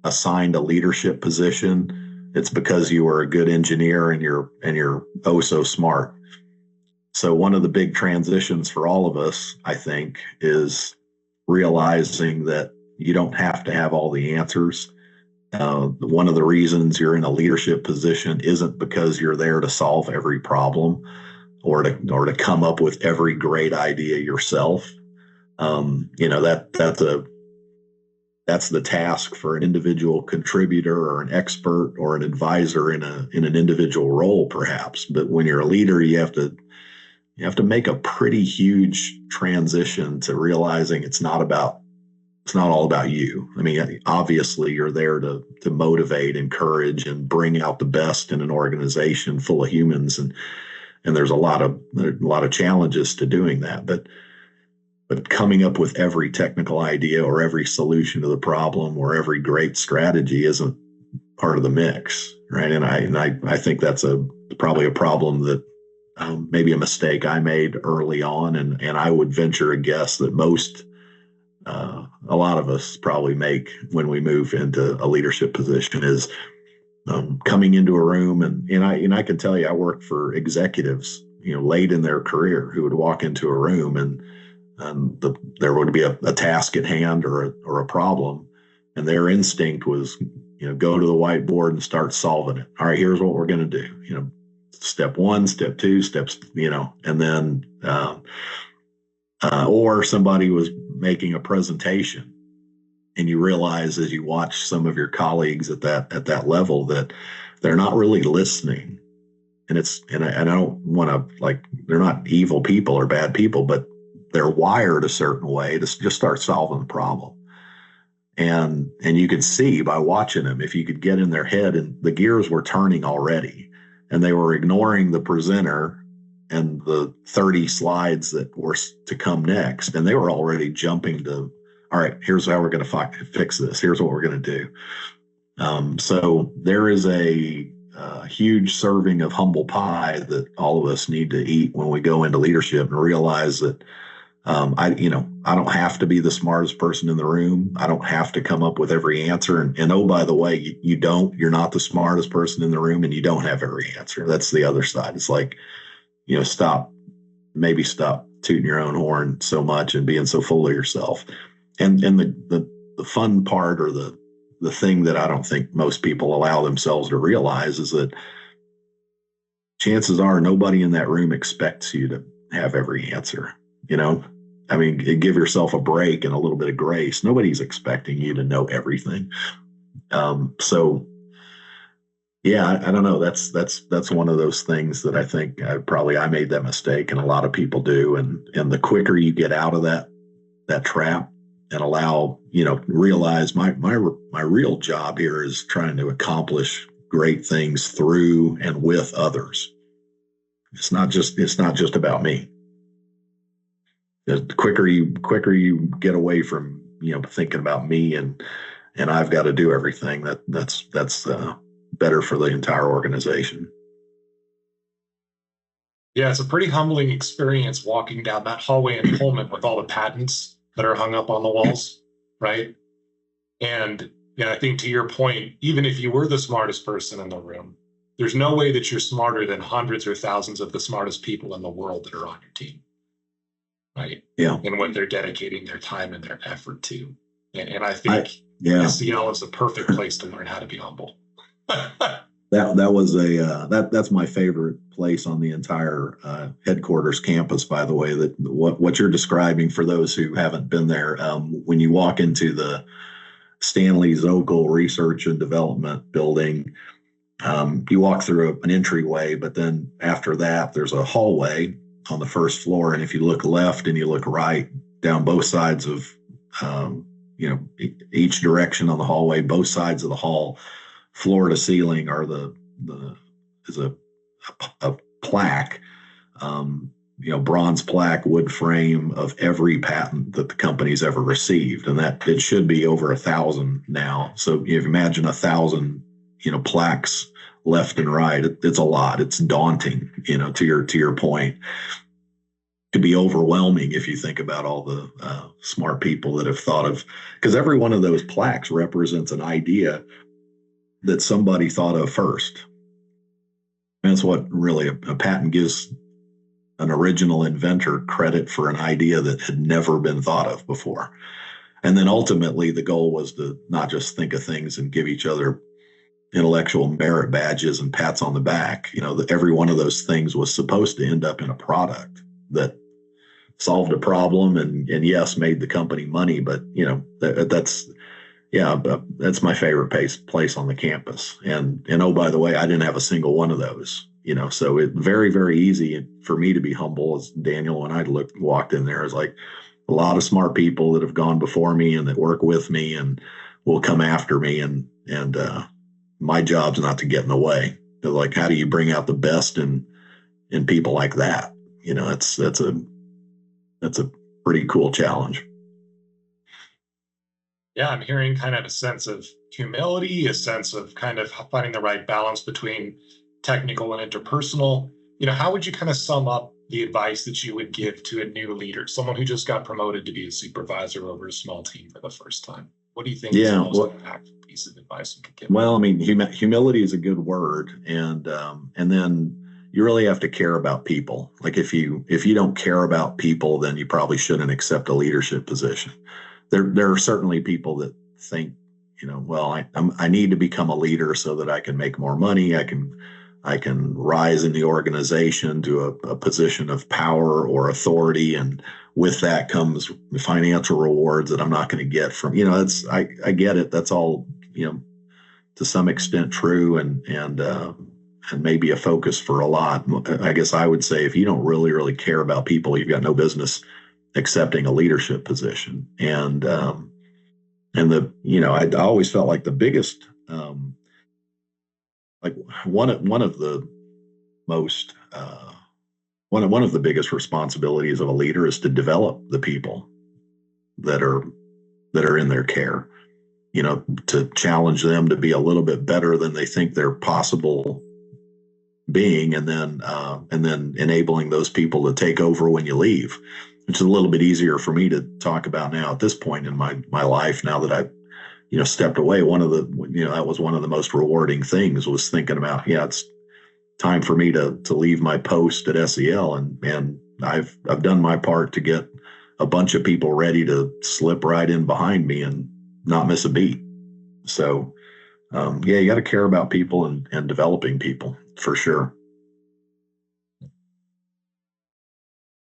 assigned a leadership position, it's because you were a good engineer and you're oh so smart. So one of the big transitions for all of us, I think, is realizing that you don't have to have all the answers. One of the reasons you're in a leadership position isn't because you're there to solve every problem or to come up with every great idea yourself. That's the task for an individual contributor or an expert or an advisor in an individual role, perhaps. But when you're a leader, you have to make a pretty huge transition to realizing it's not all about you. I mean, obviously you're there to motivate, encourage, and bring out the best in an organization full of humans. And there's a lot of challenges to doing that, but coming up with every technical idea or every solution to the problem or every great strategy isn't part of the mix. Right. And I think that's probably a problem that, maybe a mistake I made early on, and I would venture a guess that a lot of us probably make when we move into a leadership position, is coming into a room, and I can tell you, I worked for executives, late in their career, who would walk into a room and there would be a task at hand or a problem, and their instinct was, go to the whiteboard and start solving it. All right, here's what we're going to do. step one, step two, steps, and then, or somebody was making a presentation, and you realize as you watch some of your colleagues at that level that they're not really listening. And I don't want to, like, they're not evil people or bad people, but they're wired a certain way to just start solving the problem. And you could see by watching them, if you could get in their head, and the gears were turning already, and they were ignoring the presenter and the 30 slides that were to come next, and they were already jumping to, all right, here's how we're going to fix this. Here's what we're going to do. So there is a huge serving of humble pie that all of us need to eat when we go into leadership, and realize that I don't have to be the smartest person in the room. I don't have to come up with every answer. And oh, by the way, you're not the smartest person in the room, and you don't have every answer. That's the other side. It's like, stop tooting your own horn so much and being so full of yourself. And the fun part, or the thing that I don't think most people allow themselves to realize, is that chances are nobody in that room expects you to have every answer. I mean, give yourself a break and a little bit of grace. Nobody's expecting you to know everything. So yeah, I don't know. That's one of those things that I think I made that mistake, and a lot of people do. And the quicker you get out of that trap and allow, realize my real job here is trying to accomplish great things through and with others. It's not just about me. The quicker you get away from, thinking about me and I've got to do everything, that's better for the entire organization. Yeah, it's a pretty humbling experience walking down that hallway in Pullman with all the patents that are hung up on the walls, right? And I think, to your point, even if you were the smartest person in the room, there's no way that you're smarter than hundreds or thousands of the smartest people in the world that are on your team, right? Yeah. And what they're dedicating their time and their effort to. And I think yeah. SEL is the perfect place to learn how to be humble. That's my favorite place on the entire headquarters campus, by the way. That what you're describing, for those who haven't been there, when you walk into the Stanley Zokel Research and Development building, you walk through an entryway, but then after that, there's a hallway on the first floor. And if you look left and you look right, down both sides of, each direction on the hallway, both sides of the hall, floor to ceiling, are is a plaque, bronze plaque, wood frame, of every patent that the company's ever received. And that it should be over 1,000 now. So if you imagine 1,000, plaques left and right, it's a lot. It's daunting, to your point. It could be overwhelming if you think about all the smart people that have thought of, because every one of those plaques represents an idea that somebody thought of first. And that's what really a patent gives an original inventor credit for an idea that had never been thought of before. And then ultimately the goal was to not just think of things and give each other intellectual merit badges and pats on the back. Every one of those things was supposed to end up in a product that solved a problem and yes, made the company money. But that's my favorite place on the campus. And oh, by the way, I didn't have a single one of those. So it very, very easy for me to be humble, as Daniel, when I walked in there, is like a lot of smart people that have gone before me and that work with me and will come after me, and my job's not to get in the way. They're like, how do you bring out the best in people like that? That's a pretty cool challenge. Yeah, I'm hearing kind of a sense of humility, a sense of kind of finding the right balance between technical and interpersonal. How would you kind of sum up the advice that you would give to a new leader, someone who just got promoted to be a supervisor over a small team for the first time? What do you think is the most impactful piece of advice you could give? Well, I mean, humility is a good word, and then you really have to care about people. Like if you don't care about people, then you probably shouldn't accept a leadership position. There are certainly people that think, well, I need to become a leader so that I can make more money. I can I can rise in the organization to a position of power or authority, and with that comes financial rewards that I'm not going to get from, it's, I get it. That's all, to some extent true, and maybe a focus for a lot. I guess I would say if you don't really care about people, you've got no business accepting a leadership position. And I always felt like the biggest, like one of the most, one of the biggest responsibilities of a leader is to develop the people that are in their care. To challenge them to be a little bit better than they think they're possible being, and then enabling those people to take over when you leave, which is a little bit easier for me to talk about now at this point in my life, now that I've stepped away. One of the that was one of the most rewarding things, was thinking about, it's time for me to leave my post at SEL, and I've done my part to get a bunch of people ready to slip right in behind me and not miss a beat. So you got to care about people and developing people for sure.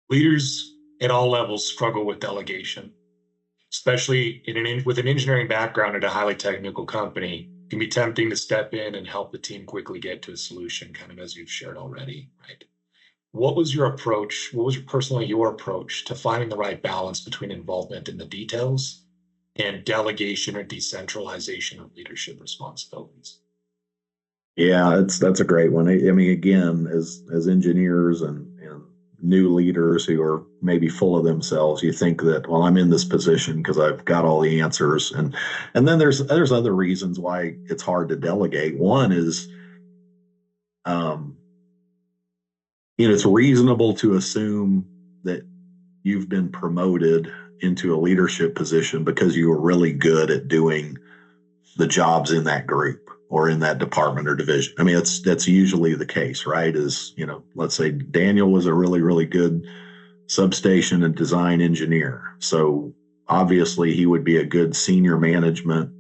Leaders at all levels struggle with delegation, especially with an engineering background at a highly technical company. It can be tempting to step in and help the team quickly get to a solution, kind of as you've shared already, right? What was your approach? What was personally your approach to finding the right balance between involvement in the details and delegation or decentralization of leadership responsibilities? Yeah, that's a great one. I mean, again, as engineers and new leaders who are maybe full of themselves, you think that, well, I'm in this position because I've got all the answers, and then there's other reasons why it's hard to delegate. One is, it's reasonable to assume that you've been promoted into a leadership position because you were really good at doing the jobs in that group or in that department or division. I mean, that's usually the case, right? Let's say Daniel was a really good substation and design engineer. So obviously he would be a good senior management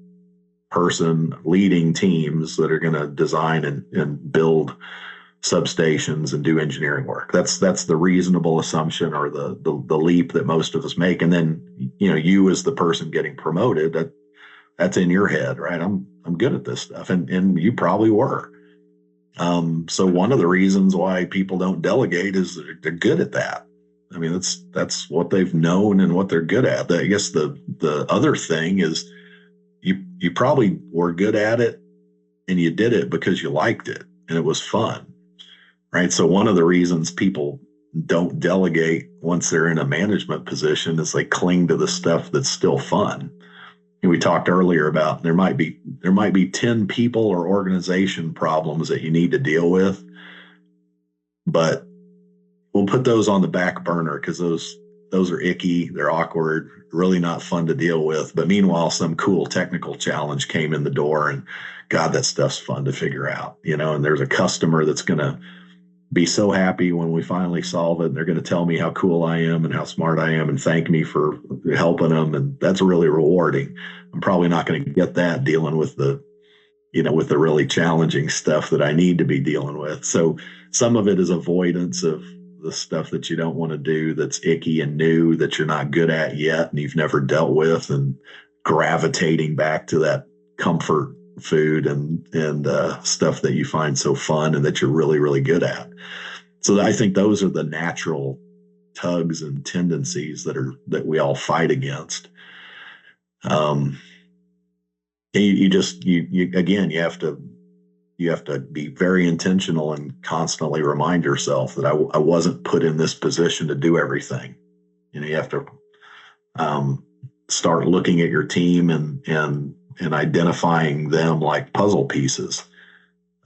person leading teams that are going to design and build substations and do engineering work. That's the reasonable assumption, or the leap that most of us make. And then, you as the person getting promoted, that's in your head, right? I'm good at this stuff. And you probably were. So one of the reasons why people don't delegate is they're good at that. I mean, that's what they've known and what they're good at. I guess the other thing is you probably were good at it and you did it because you liked it and it was fun, right? So one of the reasons people don't delegate once they're in a management position is they cling to the stuff that's still fun. We talked earlier about there might be 10 people or organization problems that you need to deal with, but we'll put those on the back burner because those are icky, they're awkward, really not fun to deal with. But meanwhile, some cool technical challenge came in the door, and God, that stuff's fun to figure out, and there's a customer that's going to be so happy when we finally solve it. And they're going to tell me how cool I am and how smart I am and thank me for helping them. And that's really rewarding. I'm probably not going to get that dealing with the really challenging stuff that I need to be dealing with. So some of it is avoidance of the stuff that you don't want to do, that's icky and new, that you're not good at yet and you've never dealt with, and gravitating back to that comfort food and stuff that you find so fun and that you're really good at. So I think those are the natural tugs and tendencies that we all fight against. You have to be very intentional and constantly remind yourself that I wasn't put in this position to do everything. You have to start looking at your team and identifying them like puzzle pieces,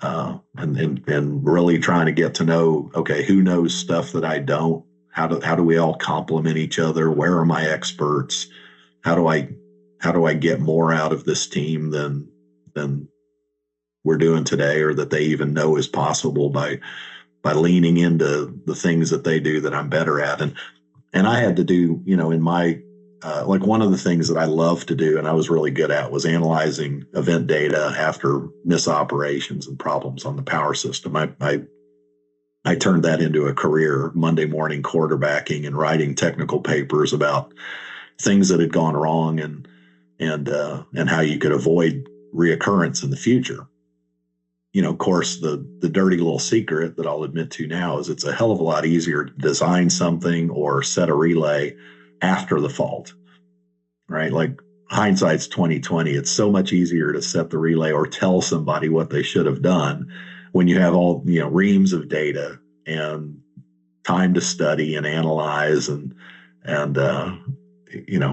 and really trying to get to know, okay, who knows stuff that I don't? How do we all complement each other? Where are my experts? How do I get more out of this team than we're doing today, or that they even know is possible by leaning into the things that they do that I'm better at? And I had to do, in my like one of the things that I love to do and I was really good at was analyzing event data after misoperations and problems on the power system. I turned that into a career, Monday morning quarterbacking and writing technical papers about things that had gone wrong and how you could avoid reoccurrence in the future. Of course, the dirty little secret that I'll admit to now is it's a hell of a lot easier to design something or set a relay after the fault, right? Like hindsight's 2020. It's so much easier to set the relay or tell somebody what they should have done when you have all, reams of data and time to study and analyze and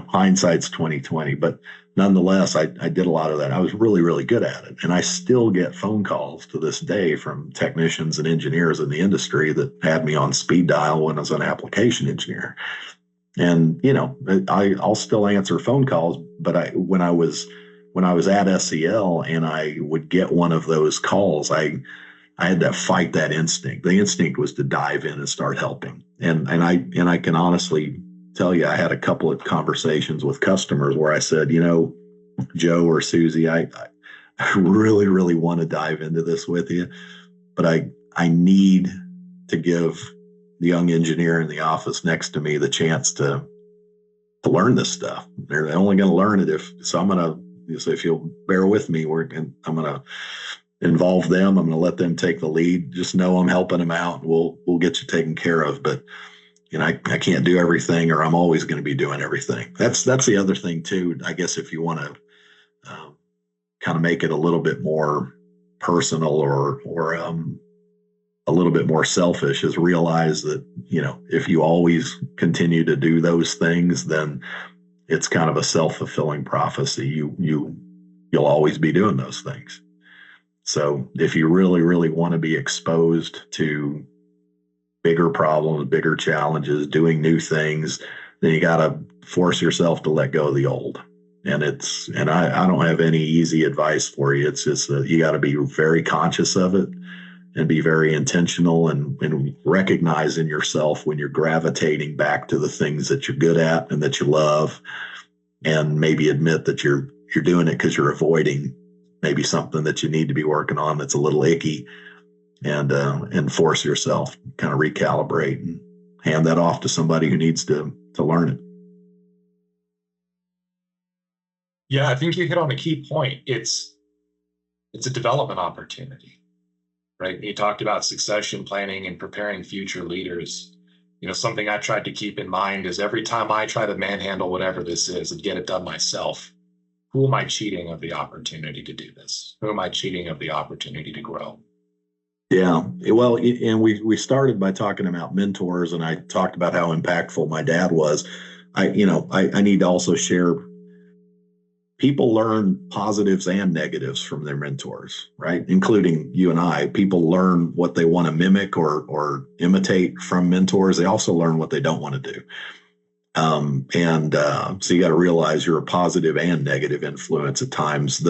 hindsight's 2020. But nonetheless, I did a lot of that. I was really, really good at it. And I still get phone calls to this day from technicians and engineers in the industry that had me on speed dial when I was an application engineer. And, I'll still answer phone calls, but when I was at SEL and I would get one of those calls, I had to fight that instinct. The instinct was to dive in and start helping. And I can honestly tell you, I had a couple of conversations with customers where I said, Joe or Susie, I really, really want to dive into this with you, but I need to give the young engineer in the office next to me the chance to learn this stuff. They're only going to learn it if you'll bear with me, I'm going to involve them. I'm going to let them take the lead. Just know I'm helping them out. We'll get you taken care of. But I can't do everything, or I'm always going to be doing everything. That's the other thing too. I guess if you want to kind of make it a little bit more personal or a little bit more selfish, is realize that if you always continue to do those things, then it's kind of a self-fulfilling prophecy. You'll always be doing those things. So if you really, really want to be exposed to bigger problems, bigger challenges, doing new things, then you got to force yourself to let go of the old. And I don't have any easy advice for you. It's just you got to be very conscious of it and be very intentional and recognize in yourself when you're gravitating back to the things that you're good at and that you love, and maybe admit that you're doing it because you're avoiding maybe something that you need to be working on that's a little icky, and force yourself, kind of recalibrate and hand that off to somebody who needs to learn it. Yeah, I think you hit on a key point. It's a development opportunity, right? You talked about succession planning and preparing future leaders. Something I tried to keep in mind is every time I try to manhandle whatever this is and get it done myself, who am I cheating of the opportunity to do this? Who am I cheating of the opportunity to grow? Yeah, well, and we started by talking about mentors, and I talked about how impactful my dad was. I need to also share, people learn positives and negatives from their mentors, right? Including you and I. People learn what they want to mimic or imitate from mentors. They also learn what they don't want to do. So you got to realize you're a positive and negative influence at times.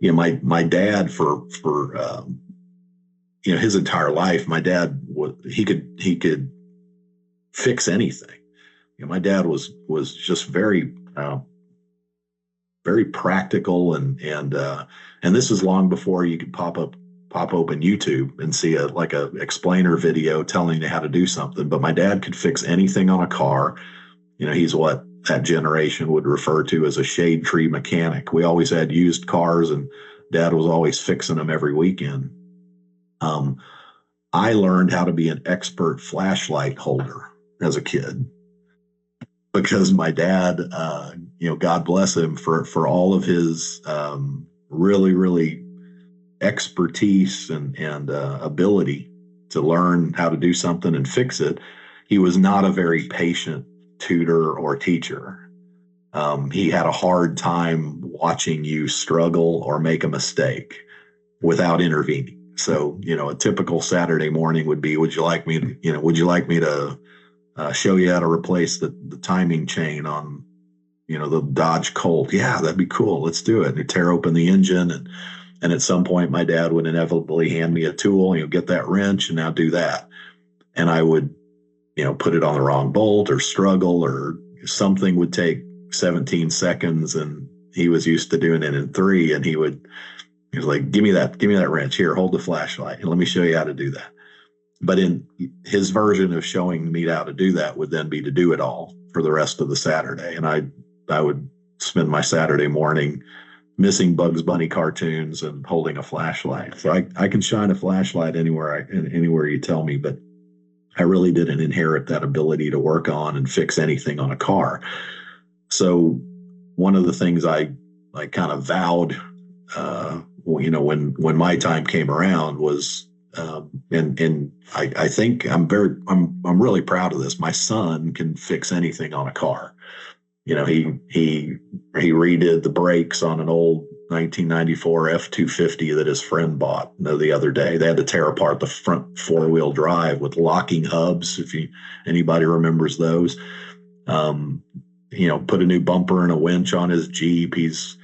My dad for his entire life, my dad he could fix anything. My dad was just very very practical, and this is long before you could pop open YouTube and see a explainer video telling you how to do something. But my dad could fix anything on a car. He's what that generation would refer to as a shade tree mechanic. We always had used cars, and Dad was always fixing them every weekend. I learned how to be an expert flashlight holder as a kid because my dad, God bless him for all of his really, really expertise and ability to learn how to do something and fix it. He was not a very patient tutor or teacher. He had a hard time watching you struggle or make a mistake without intervening. So, a typical Saturday morning would be, would you like me to show you how to replace the timing chain on, the Dodge Colt? Yeah, that'd be cool. Let's do it. And he'd tear open the engine. And at some point, my dad would inevitably hand me a tool, get that wrench and now do that. And I would, put it on the wrong bolt or struggle, or something would take 17 seconds, and he was used to doing it in 3. And he was like, give me that wrench here, hold the flashlight, and let me show you how to do that. But in his version of showing me how to do that would then be to do it all for the rest of the Saturday. And I would spend my Saturday morning missing Bugs Bunny cartoons and holding a flashlight. So I can shine a flashlight anywhere you tell me, but I really didn't inherit that ability to work on and fix anything on a car. So one of the things I kind of vowed, when my time came around was, and I think I'm really proud of this. My son can fix anything on a car. He redid the brakes on an old 1994 F-250 that his friend bought the other day. They had to tear apart the front 4-wheel drive with locking hubs, if anybody remembers those. Put a new bumper and a winch on his Jeep. He's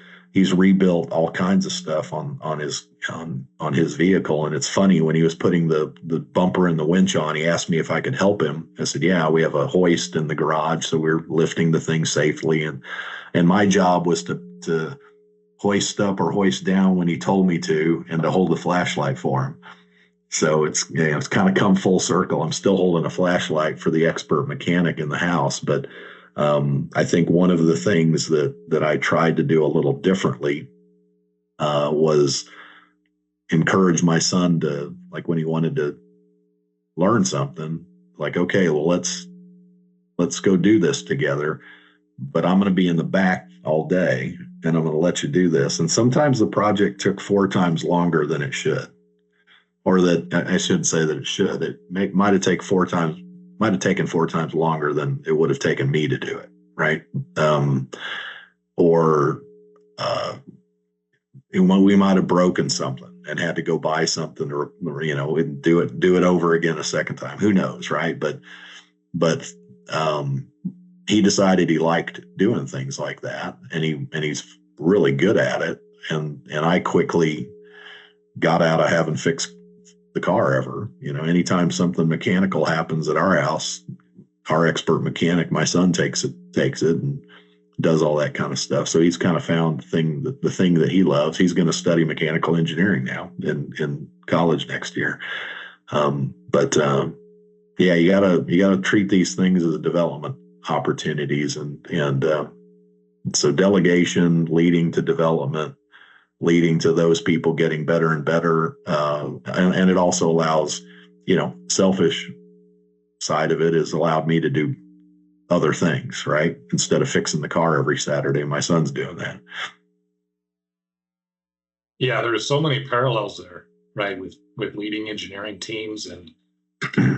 rebuilt all kinds of stuff on his vehicle. And it's funny, when he was putting the bumper and the winch on, he asked me if I could help him. I said, yeah, we have a hoist in the garage, so we're lifting the thing safely. And my job was to hoist up or hoist down when he told me to, and to hold the flashlight for him. So it's kind of come full circle. I'm still holding a flashlight for the expert mechanic in the house, but I think one of the things that I tried to do a little differently was encourage my son to, like, when he wanted to learn something, like, okay, well, let's go do this together, but I'm going to be in the back all day, and I'm going to let you do this. And sometimes the project took 4 times longer than it should, or that I shouldn't say that it should. It might have taken 4 times longer than it would have taken me to do it, right? We might have broken something and had to go buy something, or and do it over again a second time. Who knows, right? But he decided he liked doing things like that, and he's really good at it. And I quickly got out of having fixed the car ever. Anytime something mechanical happens at our house, our expert mechanic, my son, takes it and does all that kind of stuff. So he's kind of found the thing that he loves. He's going to study mechanical engineering now in college next year. Yeah, you gotta treat these things as development opportunities, and so delegation leading to development, leading to those people getting better and better, and it also allows, selfish side of it has allowed me to do other things, right? Instead of fixing the car every Saturday, my son's doing that. Yeah, there are so many parallels there, right? With leading engineering teams and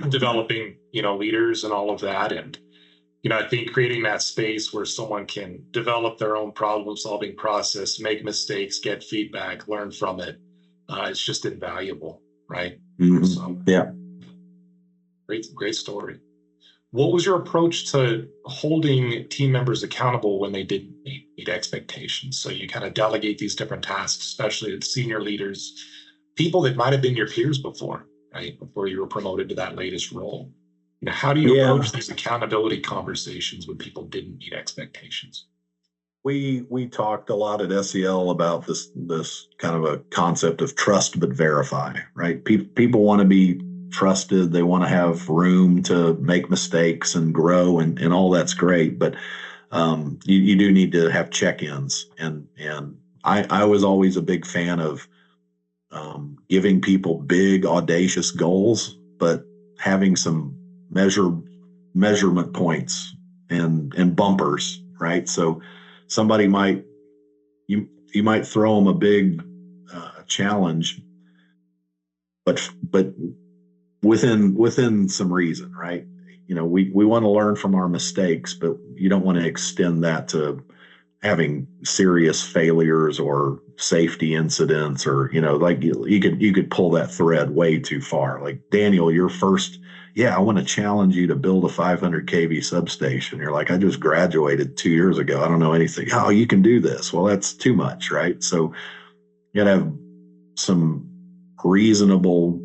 developing, leaders and all of that. And, I think creating that space where someone can develop their own problem solving process, make mistakes, get feedback, learn from it, it's just invaluable, right? Mm-hmm. So, yeah. Great story. What was your approach to holding team members accountable when they didn't meet expectations? So you kind of delegate these different tasks, especially to senior leaders, people that might have been your peers before, right? Before you were promoted to that latest role. How do you approach these accountability conversations when people didn't meet expectations? We talked a lot at SEL about this kind of a concept of trust but verify, right? People want to be trusted. They want to have room to make mistakes and grow, and all that's great. But you do need to have check-ins. And I was always a big fan of giving people big, audacious goals, but having some measurement points and bumpers, right? So somebody you might throw them a big challenge, but within some reason, right? We want to learn from our mistakes, but you don't want to extend that to having serious failures or safety incidents, or like you could pull that thread way too far. Like, Daniel, your first, I want to challenge you to build a 500 kV substation. You're like, I just graduated 2 years ago, I don't know anything. Oh, you can do this. Well, that's too much, right? So you gotta have some reasonable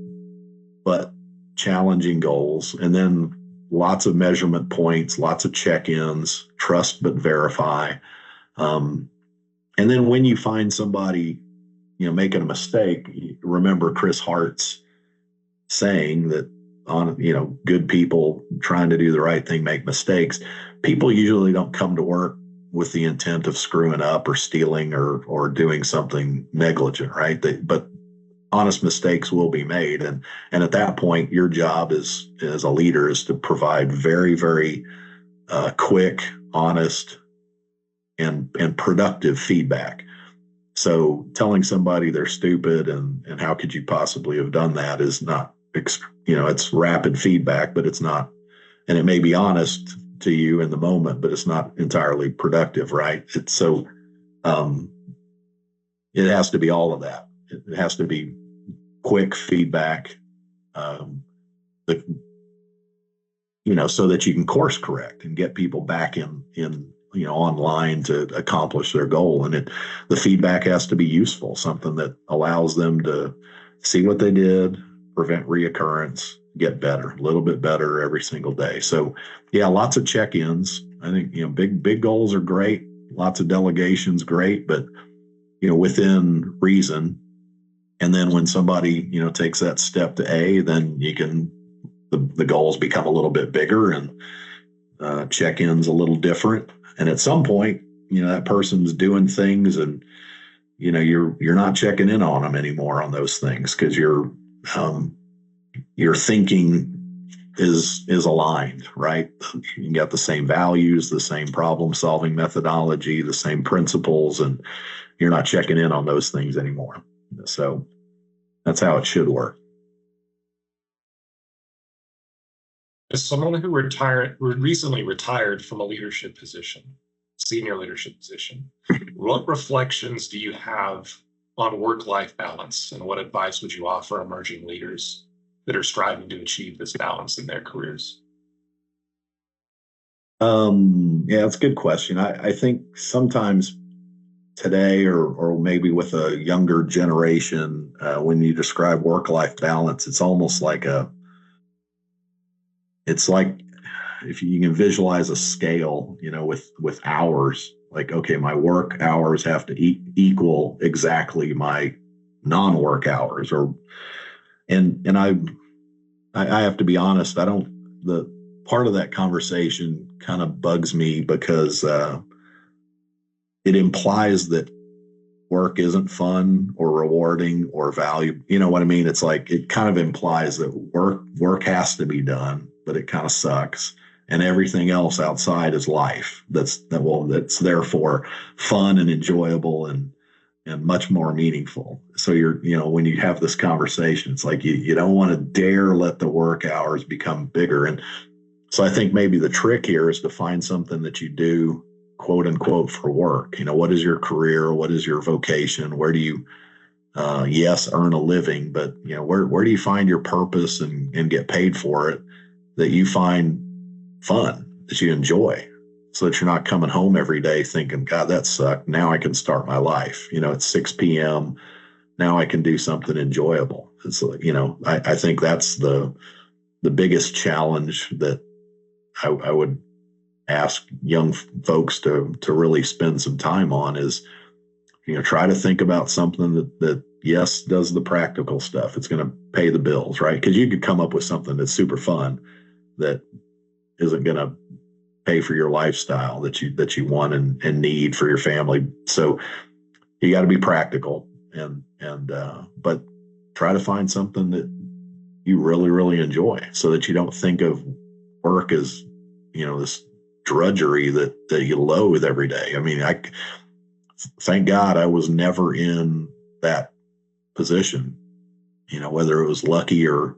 but challenging goals, and then lots of measurement points, lots of check-ins, trust but verify. And then when you find somebody, making a mistake, remember Chris Hart's saying that good people trying to do the right thing make mistakes. People usually don't come to work with the intent of screwing up or stealing or doing something negligent, right? But honest mistakes will be made, and at that point, your job as a leader is to provide very, very quick, honest, and productive feedback. So telling somebody they're stupid and how could you possibly have done that is not, it's rapid feedback, but it's not, and it may be honest to you in the moment, but it's not entirely productive, right? It's so it has to be all of that. It has to be quick feedback, so that you can course correct and get people back in online to accomplish their goal. And the feedback has to be useful, something that allows them to see what they did, prevent reoccurrence, get better, a little bit better every single day. So yeah, lots of check-ins. I think, big goals are great. Lots of delegations, great, but, within reason. And then when somebody, takes that step to A, then the goals become a little bit bigger and check-ins a little different. And at some point, that person's doing things and, you're not checking in on them anymore on those things because your thinking is aligned, right? You got the same values, the same problem-solving methodology, the same principles, and you're not checking in on those things anymore. So that's how it should work. As someone who recently retired from a leadership position, senior leadership position, what reflections do you have on work-life balance, and what advice would you offer emerging leaders that are striving to achieve this balance in their careers? Yeah, that's a good question. I think sometimes today, or maybe with a younger generation, when you describe work-life balance, it's almost like it's like if you can visualize a scale, with hours, like, okay, my work hours have to equal exactly my non-work hours, and I have to be honest, the part of that conversation kind of bugs me because it implies that work isn't fun or rewarding or valuable. You know what I mean? It's like, it kind of implies that work has to be done, but it kind of sucks. And everything else outside is life. That's therefore fun and enjoyable and much more meaningful. So when you have this conversation, it's like you don't want to dare let the work hours become bigger. And so I think maybe the trick here is to find something that you do, quote unquote, for work. What is your career? What is your vocation? Where do you, yes, earn a living, but where do you find your purpose and get paid for it, that you find fun, that you enjoy, so that you're not coming home every day thinking, God, that sucked. Now I can start my life. It's 6 p.m. Now I can do something enjoyable. It's like, I think that's the biggest challenge that I would ask young folks to really spend some time on is, try to think about something that yes, does the practical stuff. It's going to pay the bills, right? Because you could come up with something that's super fun that isn't going to pay for your lifestyle that you want and need for your family. So you got to be practical but try to find something that you really, really enjoy, so that you don't think of work as, this drudgery that you loathe every day. I mean, thank God I was never in that position, whether it was lucky or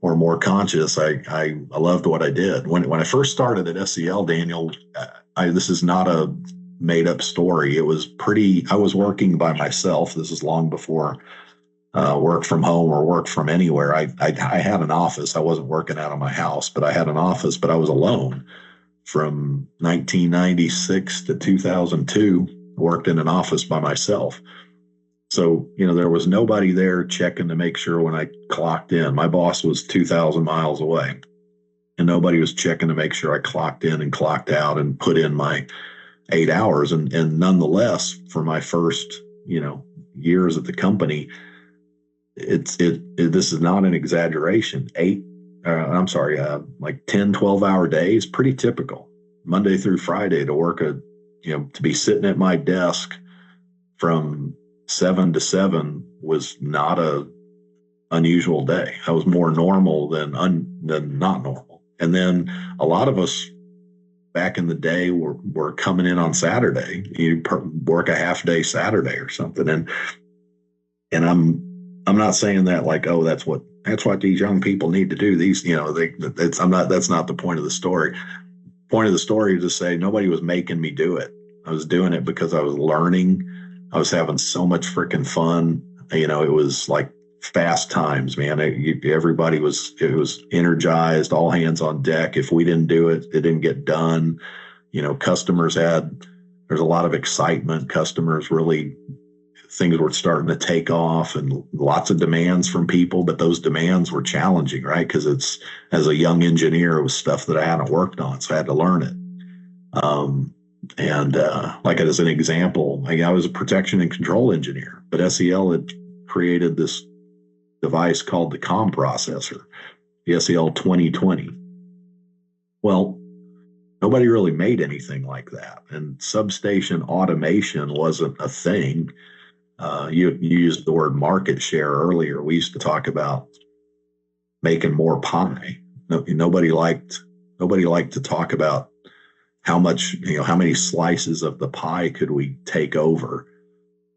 more conscious. I loved what I did. When I first started at SEL, Daniel, this is not a made up story. I was working by myself. This is long before work from home or work from anywhere. I had an office. I wasn't working out of my house, but I had an office, but I was alone from 1996 to 2002, worked in an office by myself. So, there was nobody there checking to make sure when I clocked in. My boss was 2,000 miles away. and nobody was checking to make sure I clocked in and clocked out and put in my 8 hours. And nonetheless, for my first, years at the company, this is not an exaggeration. Like 10, 12-hour days, pretty typical. Monday through Friday to work to be sitting at my desk from 7 to 7 was not a unusual day. That was more normal than not normal. And then a lot of us back in the day were coming in on Saturday. You work a half day Saturday or something. And I'm not saying that like, oh, that's what these young people need to do. That's not the point of the story. Point of the story is to say nobody was making me do it. I was doing it because I was learning. I was having so much freaking fun. It was like fast times, man. Everybody was energized, all hands on deck. If we didn't do it, it didn't get done. There's a lot of excitement. Customers really, things were starting to take off and lots of demands from people, but those demands were challenging, right? Because as a young engineer, it was stuff that I hadn't worked on, so I had to learn it. Like as an example, I was a protection and control engineer, but SEL had created this device called the COM processor, the SEL 2020. Well, nobody really made anything like that. And substation automation wasn't a thing. You used the word market share earlier. We used to talk about making more pie. Nobody liked to talk about how many slices of the pie could we take over.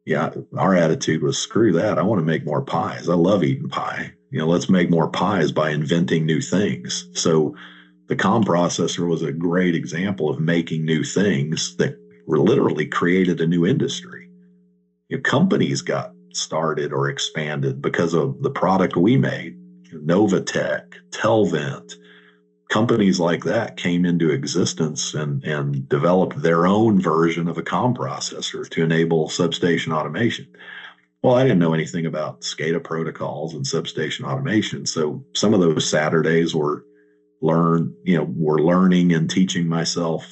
Yeah, our attitude was screw that. I want to make more pies. I love eating pie. Let's make more pies by inventing new things. So the COM processor was a great example of making new things that were literally created a new industry. Companies got started or expanded because of the product we made. Novatech, Telvent, companies like that came into existence and developed their own version of a COM processor to enable substation automation. Well, I didn't know anything about SCADA protocols and substation automation, so some of those Saturdays were learning and teaching myself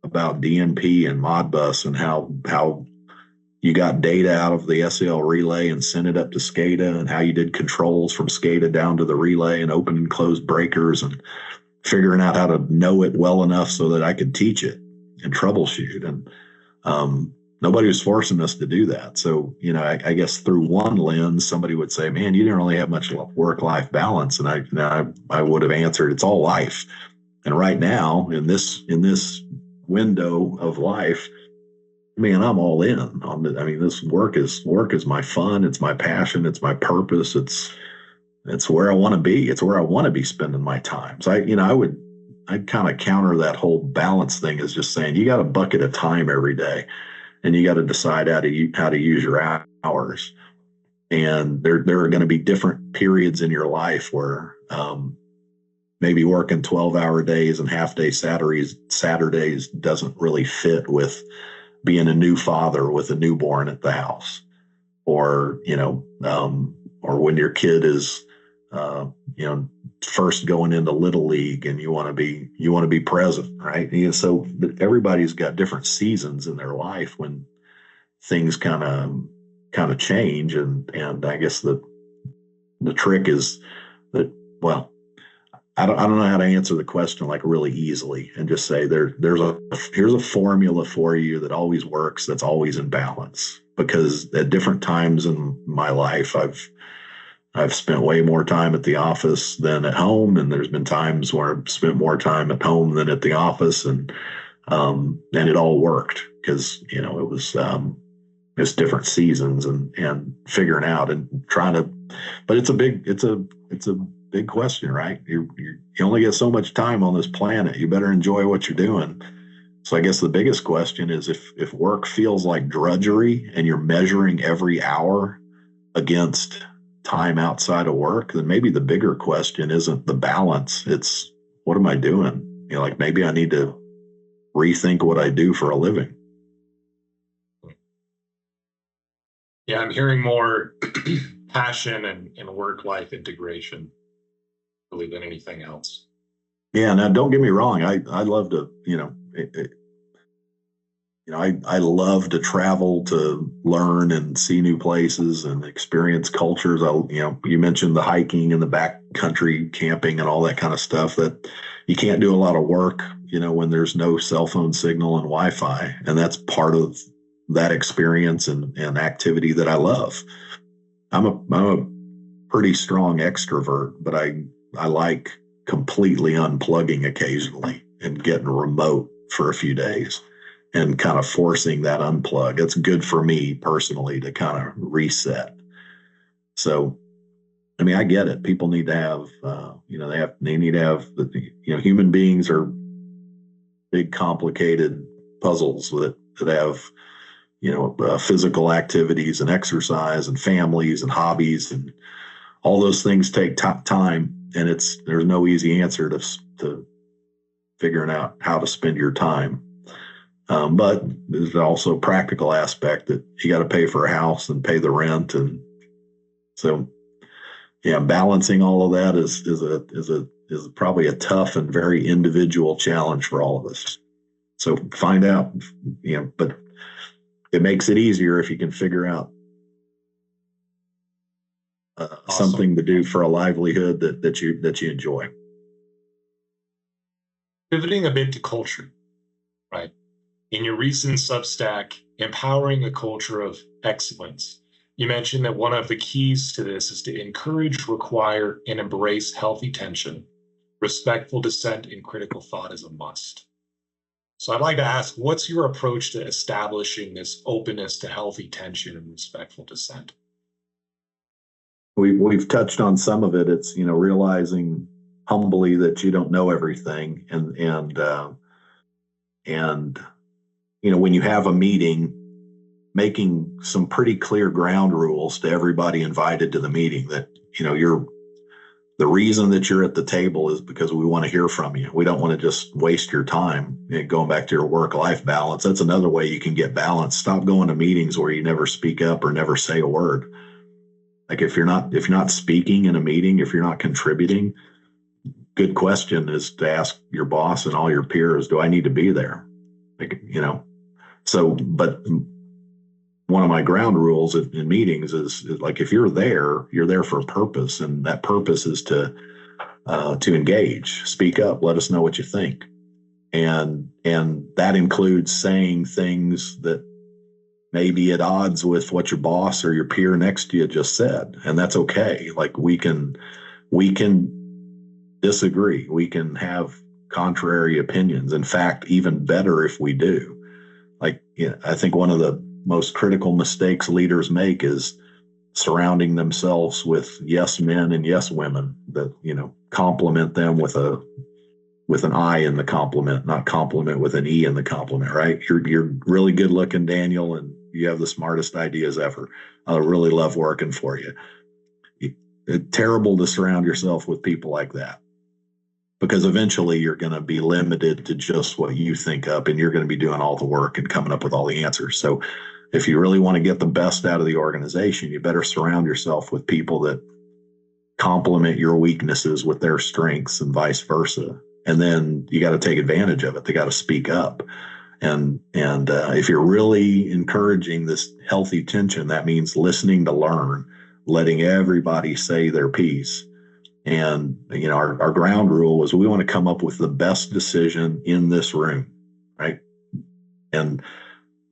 about DNP and Modbus and how you got data out of the SEL relay and sent it up to SCADA, and how you did controls from SCADA down to the relay and open and closed breakers, and figuring out how to know it well enough so that I could teach it and troubleshoot. And nobody was forcing us to do that. So, I guess through one lens, somebody would say, man, you didn't really have much work-life balance. And I would have answered, it's all life. And right now in this window of life, man, I'm all in on it. I mean, this work is my fun. It's my passion. It's my purpose. It's where I want to be. It's where I want to be spending my time. So I'd kind of counter that whole balance thing as just saying, you got a bucket of time every day and you got to decide how to use your hours. And there are going to be different periods in your life where, maybe working 12-hour days and half day Saturdays doesn't really fit with being a new father with a newborn at the house, or when your kid is first going into little league and you want to be present, right? So everybody's got different seasons in their life when things kind of change, and I guess the trick is that, well, I don't know how to answer the question like really easily and just say here's a formula for you that always works, that's always in balance. Because at different times in my life, I've spent way more time at the office than at home, and there's been times where I've spent more time at home than at the office, and it all worked because it was just different seasons and figuring out and trying to. But it's a big question, right? You only get so much time on this planet. You better enjoy what you're doing. So I guess the biggest question is if work feels like drudgery and you're measuring every hour against time outside of work, then maybe the bigger question isn't the balance. It's what am I doing? Like maybe I need to rethink what I do for a living. Yeah, I'm hearing more passion and work-life integration really than anything else. Yeah. Now, don't get me wrong. I love to, I love to travel to learn and see new places and experience cultures. You mentioned the hiking and the backcountry camping and all that kind of stuff that you can't do a lot of work, when there's no cell phone signal and Wi-Fi. And that's part of that experience and activity that I love. I'm a pretty strong extrovert, but I like completely unplugging occasionally and getting remote for a few days and kind of forcing that unplug. It's good for me personally to kind of reset. So, I mean, I get it. People need to have, they need to have, human beings are big, complicated puzzles that have, physical activities and exercise and families and hobbies, and all those things take time. And there's no easy answer to figuring out how to spend your time. But there's also a practical aspect that you got to pay for a house and pay the rent, and so yeah, balancing all of that is probably a tough and very individual challenge for all of us. So find out, but it makes it easier if you can figure out Awesome. something to do for a livelihood that you enjoy. Pivoting a bit to culture, right? In your recent Substack, Empowering a Culture of Excellence, you mentioned that one of the keys to this is to encourage, require, and embrace healthy tension. Respectful dissent and critical thought is a must. So I'd like to ask, what's your approach to establishing this openness to healthy tension and respectful dissent? We've touched on some of it. It's realizing humbly that you don't know everything, and when you have a meeting, making some pretty clear ground rules to everybody invited to the meeting that you're the reason that you're at the table is because we want to hear from you. We don't want to just waste your time. Going back to your work-life balance, that's another way you can get balance. Stop going to meetings where you never speak up or never say a word. Like if you're not speaking in a meeting, if you're not contributing, good question is to ask your boss and all your peers, do I need to be there? But one of my ground rules in meetings is like, if you're there for a purpose, and that purpose is to engage, speak up, let us know what you think. And that includes saying things that may be at odds with what your boss or your peer next to you just said. And that's okay. Like we can disagree. We can have contrary opinions. In fact, even better if we do. Like, I think one of the most critical mistakes leaders make is surrounding themselves with yes men and yes women that compliment them with an I in the compliment, not compliment with an E in the compliment. Right? You're really good looking, Daniel, and you have the smartest ideas ever. I really love working for you. It's terrible to surround yourself with people like that, because eventually you're going to be limited to just what you think up, and you're going to be doing all the work and coming up with all the answers. So if you really want to get the best out of the organization, you better surround yourself with people that complement your weaknesses with their strengths and vice versa. And then you got to take advantage of it. They got to speak up. And if you're really encouraging this healthy tension, that means listening to learn, letting everybody say their piece. And our ground rule was we want to come up with the best decision in this room, right? And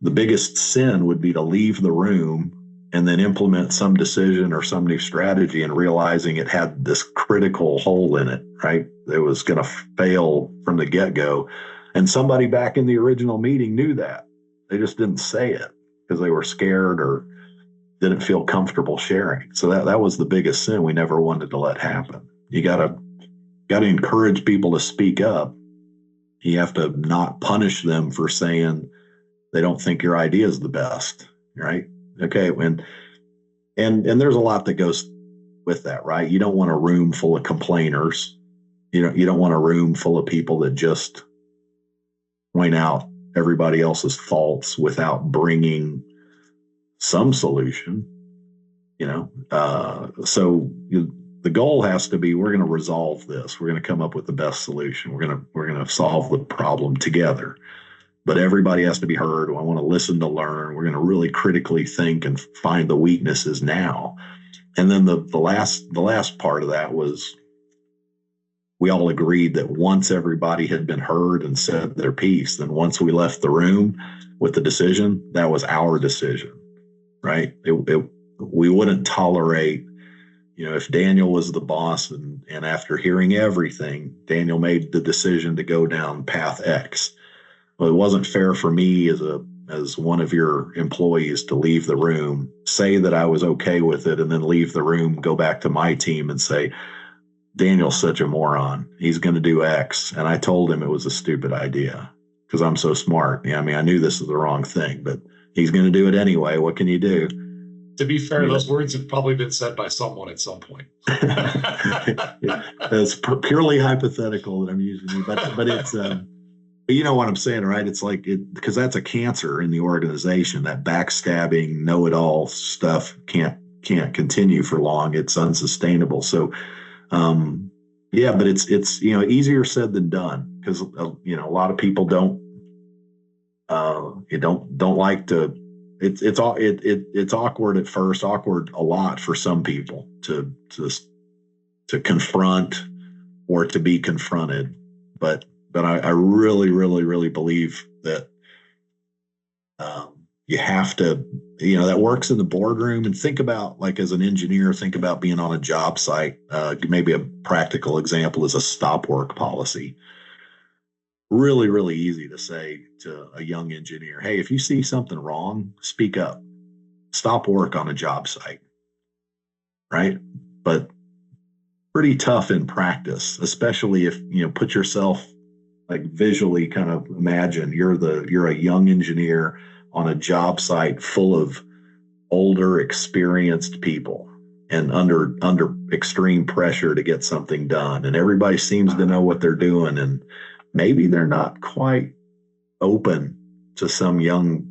the biggest sin would be to leave the room and then implement some decision or some new strategy and realizing it had this critical hole in it, right? It was going to fail from the get-go. And somebody back in the original meeting knew that. They just didn't say it because they were scared or didn't feel comfortable sharing. So that was the biggest sin we never wanted to let happen. You got to encourage people to speak up. You have to not punish them for saying they don't think your idea is the best, right? Okay, and there's a lot that goes with that, right? You don't want a room full of complainers. You don't want a room full of people that just point out everybody else's faults without bringing some solution. So the goal has to be, we're going to resolve this. We're going to come up with the best solution. We're going to solve the problem together. But everybody has to be heard. I want to listen to learn. We're going to really critically think and find the weaknesses now. And then the last part of that was, we all agreed that once everybody had been heard and said their piece, then once we left the room with the decision, that was our decision, right? We wouldn't tolerate, if Daniel was the boss and after hearing everything, Daniel made the decision to go down path X. Well, it wasn't fair for me as one of your employees to leave the room, say that I was okay with it, and then leave the room, go back to my team and say, Daniel's such a moron. He's going to do X. And I told him it was a stupid idea because I'm so smart. I mean, I knew this was the wrong thing, but he's going to do it anyway. What can you do? To be fair, those words have probably been said by someone at some point. It's purely hypothetical that I'm using, but it's, you know what I'm saying, right? It's like because that's a cancer in the organization. That backstabbing, know-it-all stuff can't continue for long. It's unsustainable. So, yeah, but it's easier said than done because a lot of people don't like to. It's awkward at first, awkward a lot for some people to confront or to be confronted, but I really, really, really believe that you have to, that works in the boardroom. And think about, like, as an engineer, think about being on a job site. Maybe a practical example is a stop work policy. Really, really easy to say to a young engineer, hey, if you see something wrong, speak up. Stop work on a job site, right? But pretty tough in practice, especially if, put yourself, like, visually kind of imagine you're a young engineer on a job site full of older, experienced people and under extreme pressure to get something done. And everybody seems to know what they're doing. And maybe they're not quite open to some young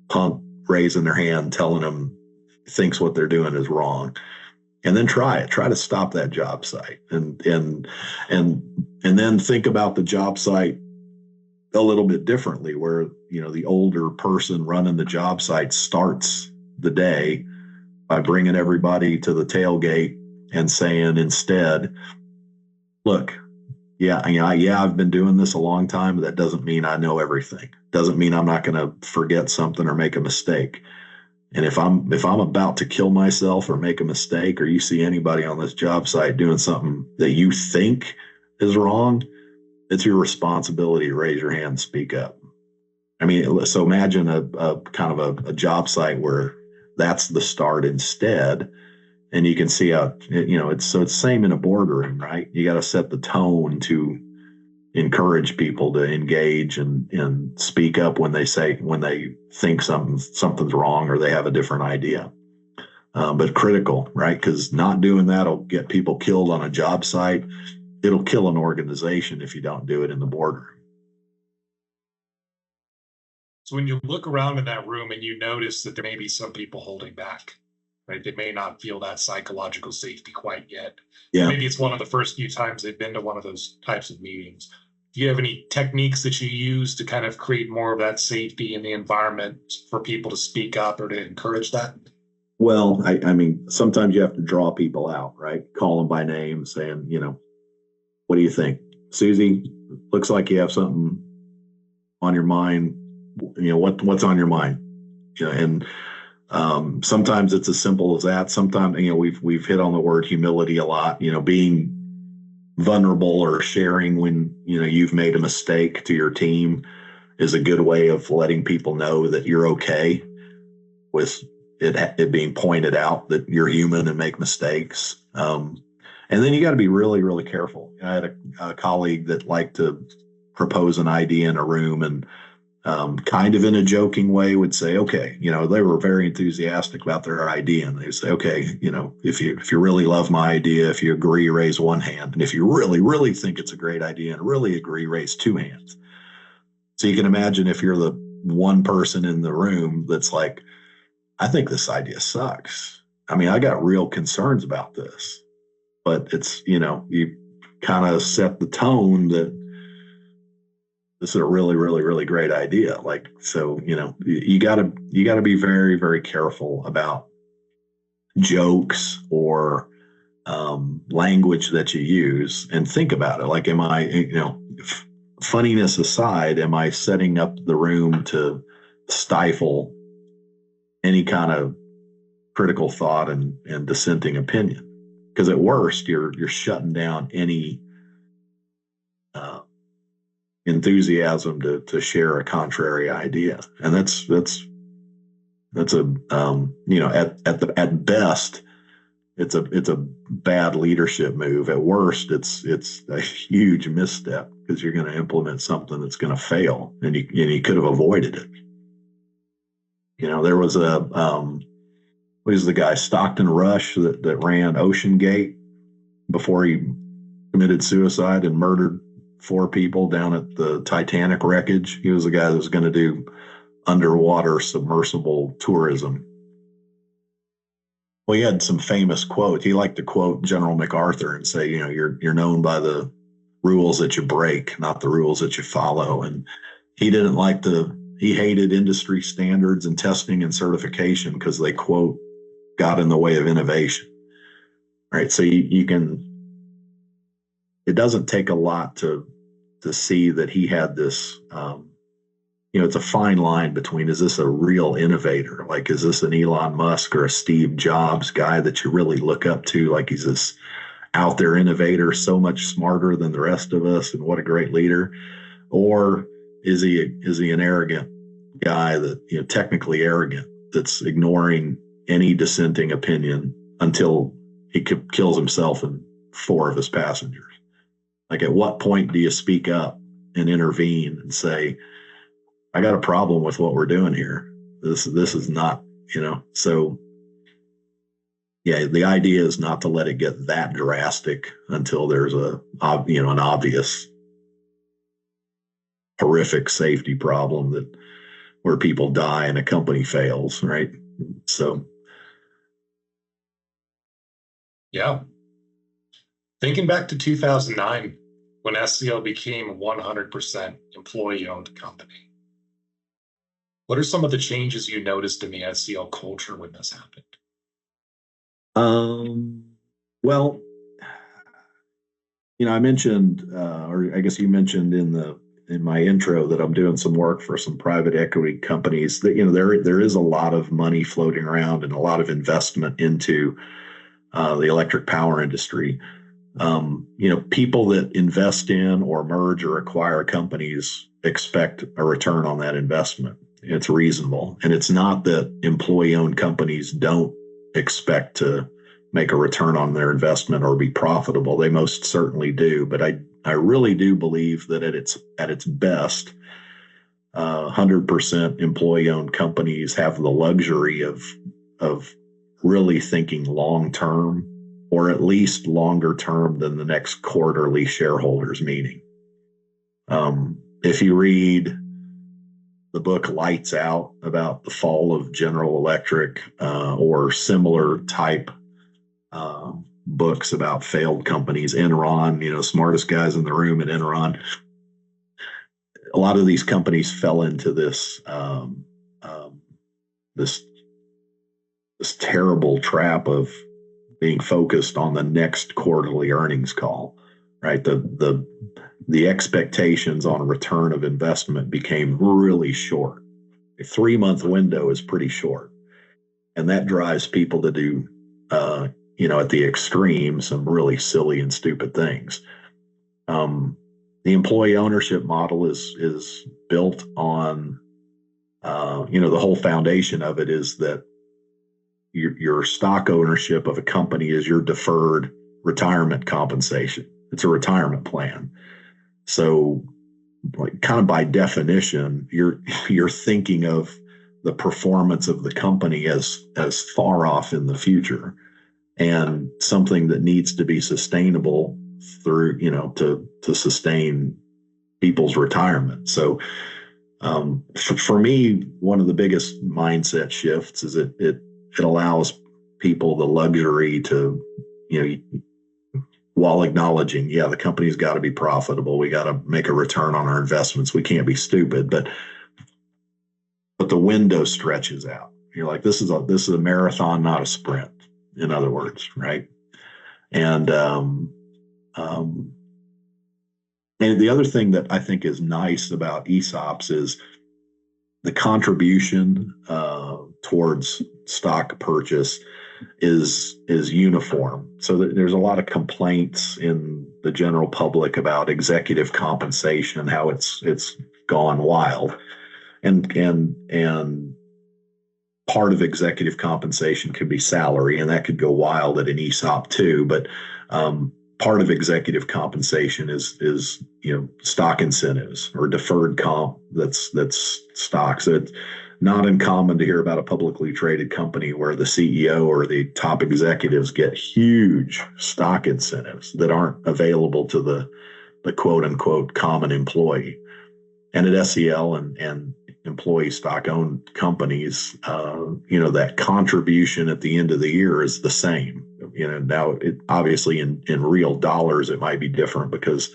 punk raising their hand, telling them thinks what they're doing is wrong. And then try to stop that job site and then think about the job site a little bit differently, where, the older person running the job site starts the day by bringing everybody to the tailgate and saying instead, look, I've been doing this a long time, but that doesn't mean I know everything. Doesn't mean I'm not going to forget something or make a mistake. And if I'm about to kill myself or make a mistake, or you see anybody on this job site doing something that you think is wrong, it's your responsibility to raise your hand and speak up. I mean, so imagine a kind of a job site where that's the start instead. And you can see how, it's same in a boardroom, right? You got to set the tone to encourage people to engage and speak up when they think something's wrong or they have a different idea. But critical, right? Because not doing that will get people killed on a job site. It'll kill an organization if you don't do it in the boardroom. So when you look around in that room and you notice that there may be some people holding back, right? They may not feel that psychological safety quite yet. Yeah. Maybe it's one of the first few times they've been to one of those types of meetings. Do you have any techniques that you use to kind of create more of that safety in the environment for people to speak up or to encourage that? Well, I mean, sometimes you have to draw people out, right? Call them by name, saying, what do you think? Susie, looks like you have something on your mind. What's on your mind? And sometimes it's as simple as that. Sometimes, we've hit on the word humility a lot, being vulnerable or sharing when, you've made a mistake to your team is a good way of letting people know that you're okay with it being pointed out that you're human and make mistakes. And then you got to be really, really careful. I had a colleague that liked to propose an idea in a room and kind of in a joking way would say, okay, they were very enthusiastic about their idea. And they say, okay, if you really love my idea, if you agree, raise one hand. And if you really, really think it's a great idea and really agree, raise two hands. So you can imagine if you're the one person in the room that's like, I think this idea sucks. I mean, I got real concerns about this. but it's, you kind of set the tone that this is a really, really, really great idea. Like, so, you gotta be very, very careful about jokes or language that you use, and think about it. Like, am I, funniness aside, am I setting up the room to stifle any kind of critical thought and dissenting opinion? Because at worst, you're shutting down any uh, enthusiasm to share a contrary idea, and that's a at best it's a bad leadership move. At worst, it's a huge misstep, because you're going to implement something that's going to fail, and you could have avoided it. There was what is the guy, Stockton Rush, that ran Ocean Gate before he committed suicide and murdered four people down at the Titanic wreckage. He was the guy that was going to do underwater submersible tourism. Well, he had some famous quotes. He liked to quote General MacArthur and say, you're known by the rules that you break, not the rules that you follow. And he didn't like he hated industry standards and testing and certification, because they, quote, got in the way of innovation. Right. So you can, it doesn't take a lot to see that he had this, it's a fine line between, is this a real innovator? Like, is this an Elon Musk or a Steve Jobs guy that you really look up to? Like, he's this out there innovator, so much smarter than the rest of us, and what a great leader? Or is he an arrogant guy that, technically arrogant, that's ignoring any dissenting opinion until he kills himself and four of his passengers? Like, at what point do you speak up and intervene and say, I got a problem with what we're doing here. This is not, so yeah, the idea is not to let it get that drastic until there's an obvious horrific safety problem where people die and a company fails, right? So Yeah. Thinking back to 2009, when SCO became a 100% employee-owned company, what are some of the changes you noticed in the SCO culture when this happened? Well, I mentioned, or I guess you mentioned in my intro, that I'm doing some work for some private equity companies. That there is a lot of money floating around and a lot of investment into the electric power industry. People that invest in or merge or acquire companies expect a return on that investment. It's reasonable. And it's not that employee-owned companies don't expect to make a return on their investment or be profitable. They most certainly do. But I really do believe that at its best, 100% employee-owned companies have the luxury of really thinking long-term, or at least longer term than the next quarterly shareholders meeting. If you read the book Lights Out about the fall of General Electric, or similar type books about failed companies, Enron, smartest guys in the room at Enron, a lot of these companies fell into this this terrible trap of being focused on the next quarterly earnings call, right? The expectations on return of investment became really short. A 3-month window is pretty short, and that drives people to do, at the extreme, some really silly and stupid things. The employee ownership model is built on, the whole foundation of it is that your stock ownership of a company is your deferred retirement compensation. It's a retirement plan. So, like, kind of by definition, you're thinking of the performance of the company as far off in the future, and something that needs to be sustainable through, to sustain people's retirement. So, for me, one of the biggest mindset shifts is it allows people the luxury to, while acknowledging, yeah, the company's got to be profitable. We got to make a return on our investments. We can't be stupid, but the window stretches out. You're like, this is a marathon, not a sprint. In other words, right? And um, and the other thing that I think is nice about ESOPs is the contribution towards stock purchase is uniform. So there's a lot of complaints in the general public about executive compensation, how it's gone wild, and part of executive compensation could be salary, and that could go wild at an ESOP too. But part of executive compensation is stock incentives or deferred comp that's stock. So it's not uncommon to hear about a publicly traded company where the CEO or the top executives get huge stock incentives that aren't available to the quote unquote common employee. And at SEL and employee stock owned companies, that contribution at the end of the year is the same. Now obviously in real dollars, it might be different because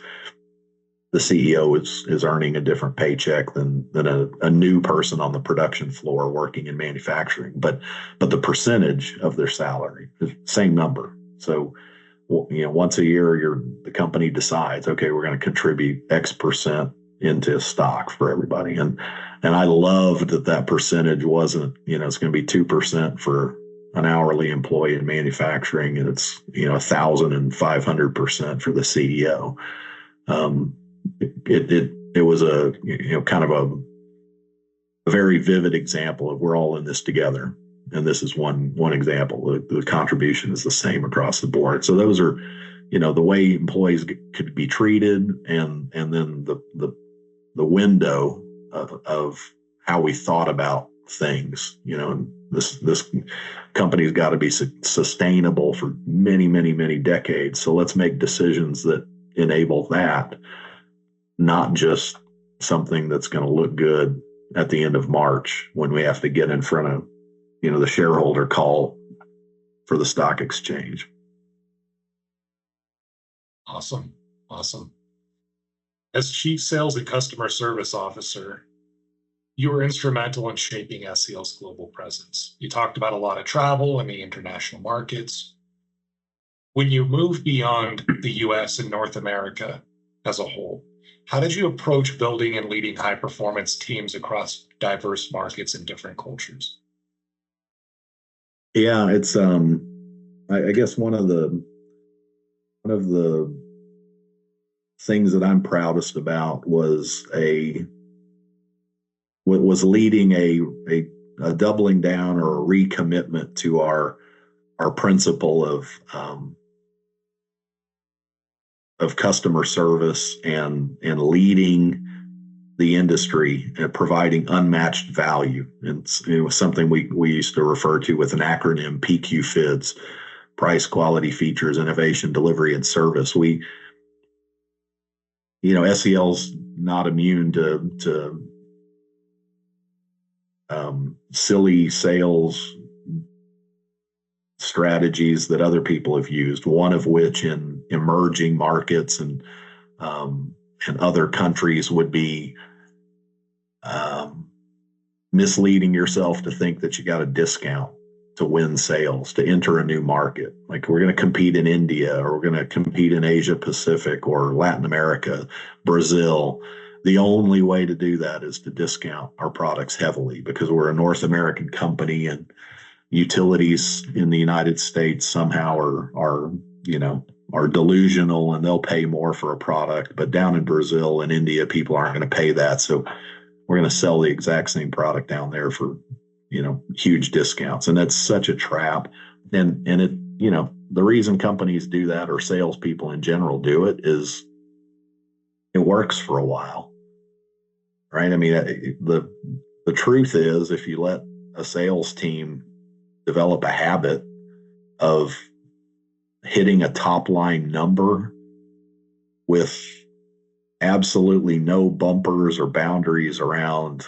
the CEO is earning a different paycheck than a new person on the production floor working in manufacturing. But the percentage of their salary is the same number. So, once a year, the company decides, okay, we're going to contribute X percent into stock for everybody. And I loved that percentage wasn't, it's going to be 2% for an hourly employee in manufacturing, and it's 1,500% for the CEO. It was a kind of a very vivid example of we're all in this together, and this is one example. The contribution is the same across the board. So those are the way employees could be treated, and then the window of how we thought about things. And this company's got to be sustainable for many, many, many decades. So let's make decisions that enable that, not just something that's going to look good at the end of March when we have to get in front of, the shareholder call for the stock exchange. Awesome. As Chief Sales and Customer Service Officer, you were instrumental in shaping SEL's global presence. You talked about a lot of travel in the international markets. When you moved beyond the US and North America as a whole, how did you approach building and leading high-performance teams across diverse markets and different cultures? Yeah, it's I guess one of the things that I'm proudest about was leading a doubling down or a recommitment to our principle of customer service and leading the industry and providing unmatched value. And it was something we used to refer to with an acronym, PQ FIDS: price, quality, features, innovation, delivery, and service. SEL's not immune to silly sales strategies that other people have used, one of which in emerging markets and other countries would be misleading yourself to think that you got a discount to win sales, to enter a new market. Like, we're going to compete in India, or we're going to compete in Asia Pacific or Latin America, Brazil. The only way to do that is to discount our products heavily because we're a North American company, and utilities in the United States somehow are delusional and they'll pay more for a product. But down in Brazil and India, people aren't going to pay that. So we're going to sell the exact same product down there for, huge discounts. And that's such a trap. And it, the reason companies do that, or salespeople in general do it, is it works for a while, right? I mean, the truth is, if you let a sales team develop a habit of hitting a top line number with absolutely no bumpers or boundaries around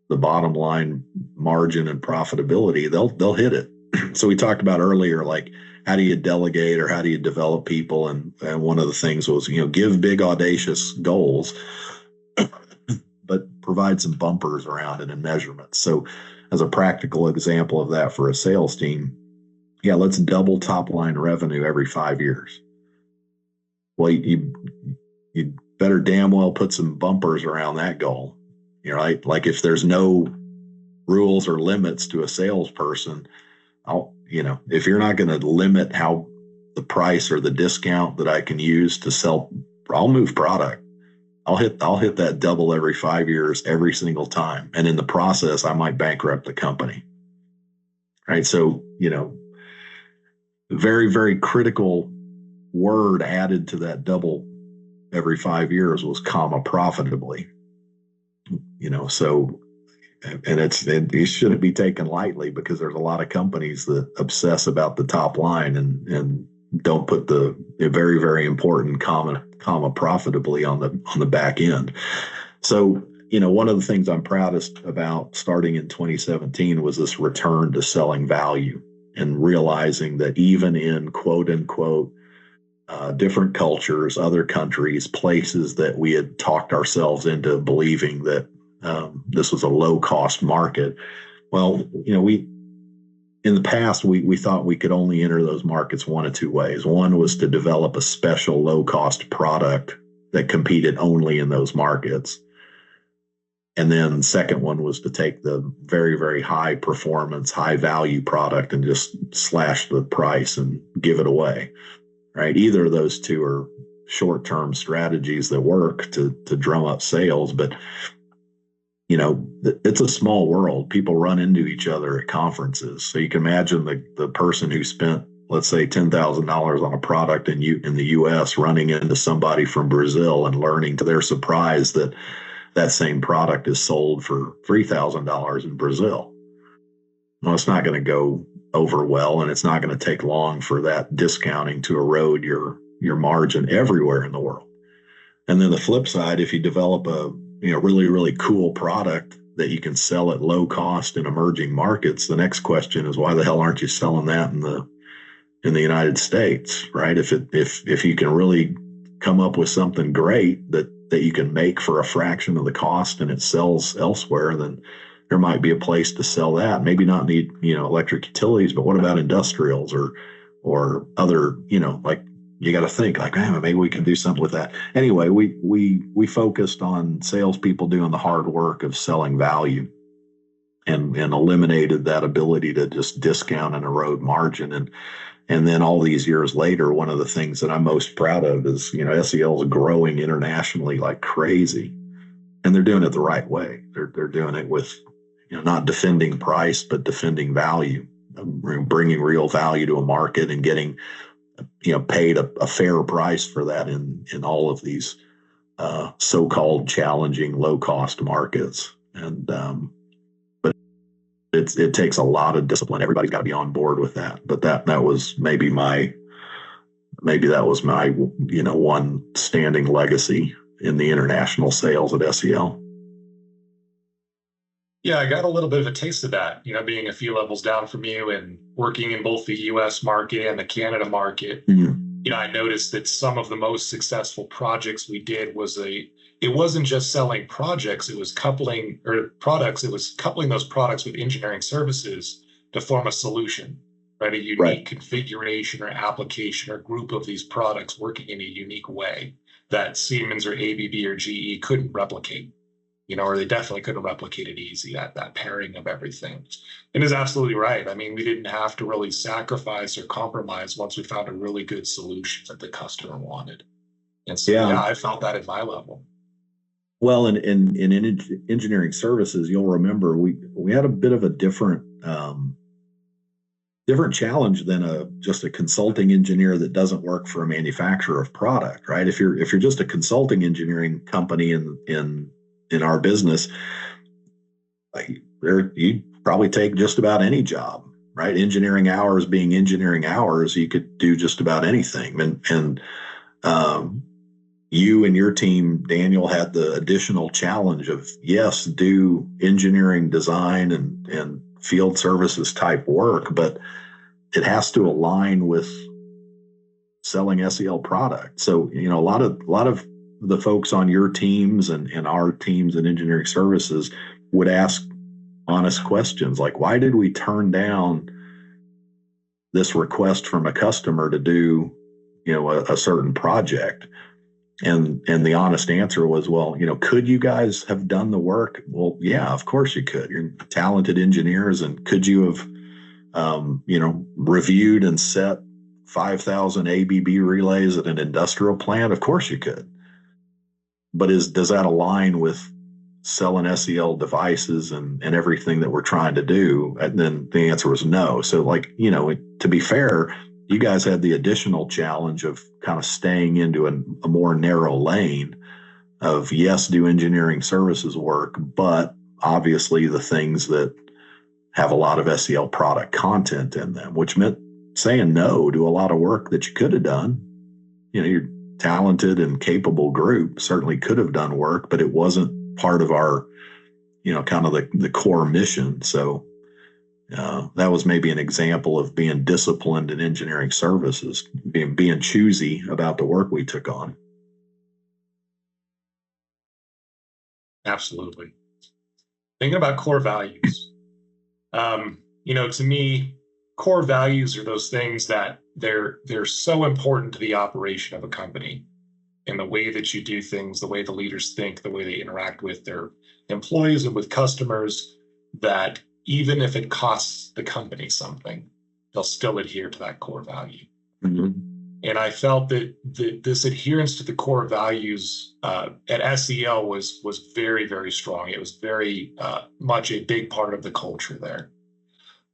the bottom line margin and profitability, they'll hit it. So we talked about earlier, like how do you delegate or how do you develop people? And one of the things was, give big, audacious goals, but provide some bumpers around it and measurements. So as a practical example of that for a sales team, yeah, let's double top line revenue every 5 years. Well, you better damn well put some bumpers around that goal. Right? Like if there's no rules or limits to a salesperson, if you're not going to limit how the price or the discount that I can use to sell, I'll move product. I'll hit that double every 5 years, every single time. And in the process, I might bankrupt the company. Right. So, very, very critical word added to that double every 5 years was comma profitably. So, and it shouldn't be taken lightly because there's a lot of companies that obsess about the top line and don't put the very, very important comma profitably on the back end. So, one of the things I'm proudest about starting in 2017 was this return to selling value and realizing that even in quote unquote different cultures, other countries, places that we had talked ourselves into believing that this was a low cost market. Well, in the past, we thought we could only enter those markets one of two ways. One was to develop a special low cost product that competed only in those markets. And then the second one was to take the very, very high performance, high value product and just slash the price and give it away. Right. Either of those two are short term strategies that work to drum up sales. But, it's a small world. People run into each other at conferences. So you can imagine the person who spent, let's say, $10,000 on a product in the U.S. running into somebody from Brazil and learning to their surprise that same product is sold for $3,000 in Brazil. Well, it's not going to go over well, and it's not going to take long for that discounting to erode your margin everywhere in the world. And then the flip side, if you develop a really, really cool product that you can sell at low cost in emerging markets, the next question is, why the hell aren't you selling that in the United States, right? If you can really come up with something great that you can make for a fraction of the cost and it sells elsewhere, then there might be a place to sell that. Maybe not need, electric utilities, but what about industrials or other, like you got to think like, man, maybe we can do something with that. Anyway, we focused on salespeople doing the hard work of selling value and eliminated that ability to just discount and erode margin. And then all these years later, one of the things that I'm most proud of is, SEL is growing internationally like crazy, and they're doing it the right way. They're doing it with, not defending price, but defending value, bringing real value to a market and getting, paid a fair price for that in all of these so-called challenging low-cost markets. And but it takes a lot of discipline. Everybody's got to be on board with that. But that was maybe my one standing legacy in the international sales at SEL. Yeah, I got a little bit of a taste of that, being a few levels down from you and working in both the US market and the Canada market. Mm-hmm. I noticed that some of the most successful projects we did it wasn't just selling projects, it was coupling those products with engineering services to form a solution, right? A unique configuration or application or group of these products working in a unique way that Siemens or ABB or GE couldn't replicate. Or they definitely couldn't replicate it easy, that pairing of everything. And is absolutely right. I mean, we didn't have to really sacrifice or compromise once we found a really good solution that the customer wanted. And so, I felt that at my level. Well, in engineering services, you'll remember we had a bit of a different challenge than just a consulting engineer that doesn't work for a manufacturer of product, right? If you're just a consulting engineering company in our business, you probably take just about any job, right? Engineering hours being engineering hours, you could do just about anything. And you and your team, Daniel, had the additional challenge of, yes, do engineering design and field services type work, but it has to align with selling SEL product. So, a lot of the folks on your teams and our teams in engineering services would ask honest questions like, why did we turn down this request from a customer to do, a certain project? And the honest answer was, well, could you guys have done the work? Well, yeah, of course you could. You're talented engineers, and could you have, reviewed and set 5,000 ABB relays at an industrial plant? Of course you could. But does that align with selling SEL devices and everything that we're trying to do? And then the answer was no. So, to be fair, you guys had the additional challenge of kind of staying into a more narrow lane of, yes, do engineering services work, but obviously the things that have a lot of SEL product content in them, which meant saying no to a lot of work that you could have done. You're talented and capable group, certainly could have done work, but it wasn't part of our, kind of the core mission. So that was maybe an example of being disciplined in engineering services, being choosy about the work we took on. Absolutely. Thinking about core values, to me, core values are those things that they're so important to the operation of a company and the way that you do things, the way the leaders think, the way they interact with their employees and with customers, that even if it costs the company something, they'll still adhere to that core value. Mm-hmm. And I felt that this adherence to the core values at SEL was very, very strong. It was very much a big part of the culture there.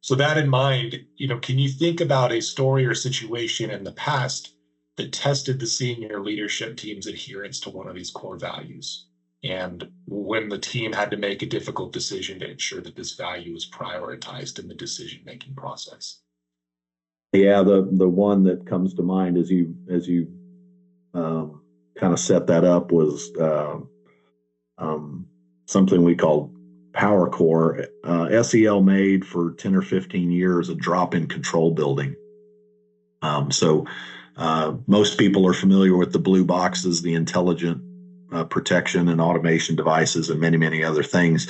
So that in mind, can you think about a story or situation in the past that tested the senior leadership team's adherence to one of these core values? And when the team had to make a difficult decision to ensure that this value was prioritized in the decision-making process? Yeah, the one that comes to mind as you kind of set that up was something we called Power Core. SEL made for 10 or 15 years a drop-in control building. So most people are familiar with the blue boxes, the intelligent protection and automation devices, and many, many other things.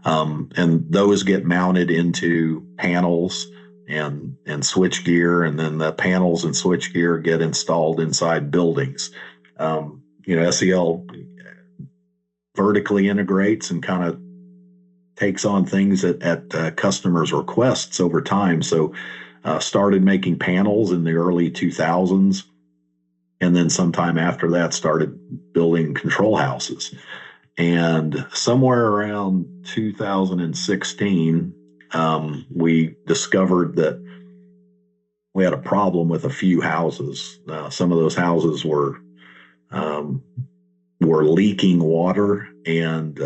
And those get mounted into panels and switch gear, and then the panels and switch gear get installed inside buildings. SEL vertically integrates and kind of takes on things at customers' requests over time. So started making panels in the early 2000s, and then sometime after that started building control houses. And somewhere around 2016, we discovered that we had a problem with a few houses. Some of those houses were leaking water, and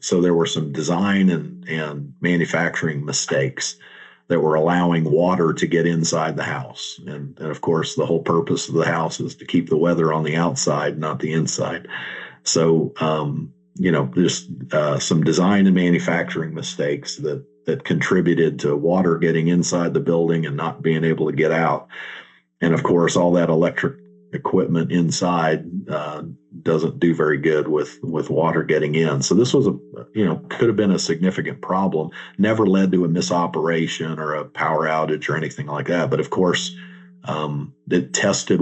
so there were some design and manufacturing mistakes that were allowing water to get inside the house. And of course, the whole purpose of the house is to keep the weather on the outside, not the inside. So, just some design and manufacturing mistakes that contributed to water getting inside the building and not being able to get out. And of course, all that electric equipment inside doesn't do very good with water getting in. So this was could have been a significant problem. Never led to a misoperation or a power outage or anything like that. But of course, it tested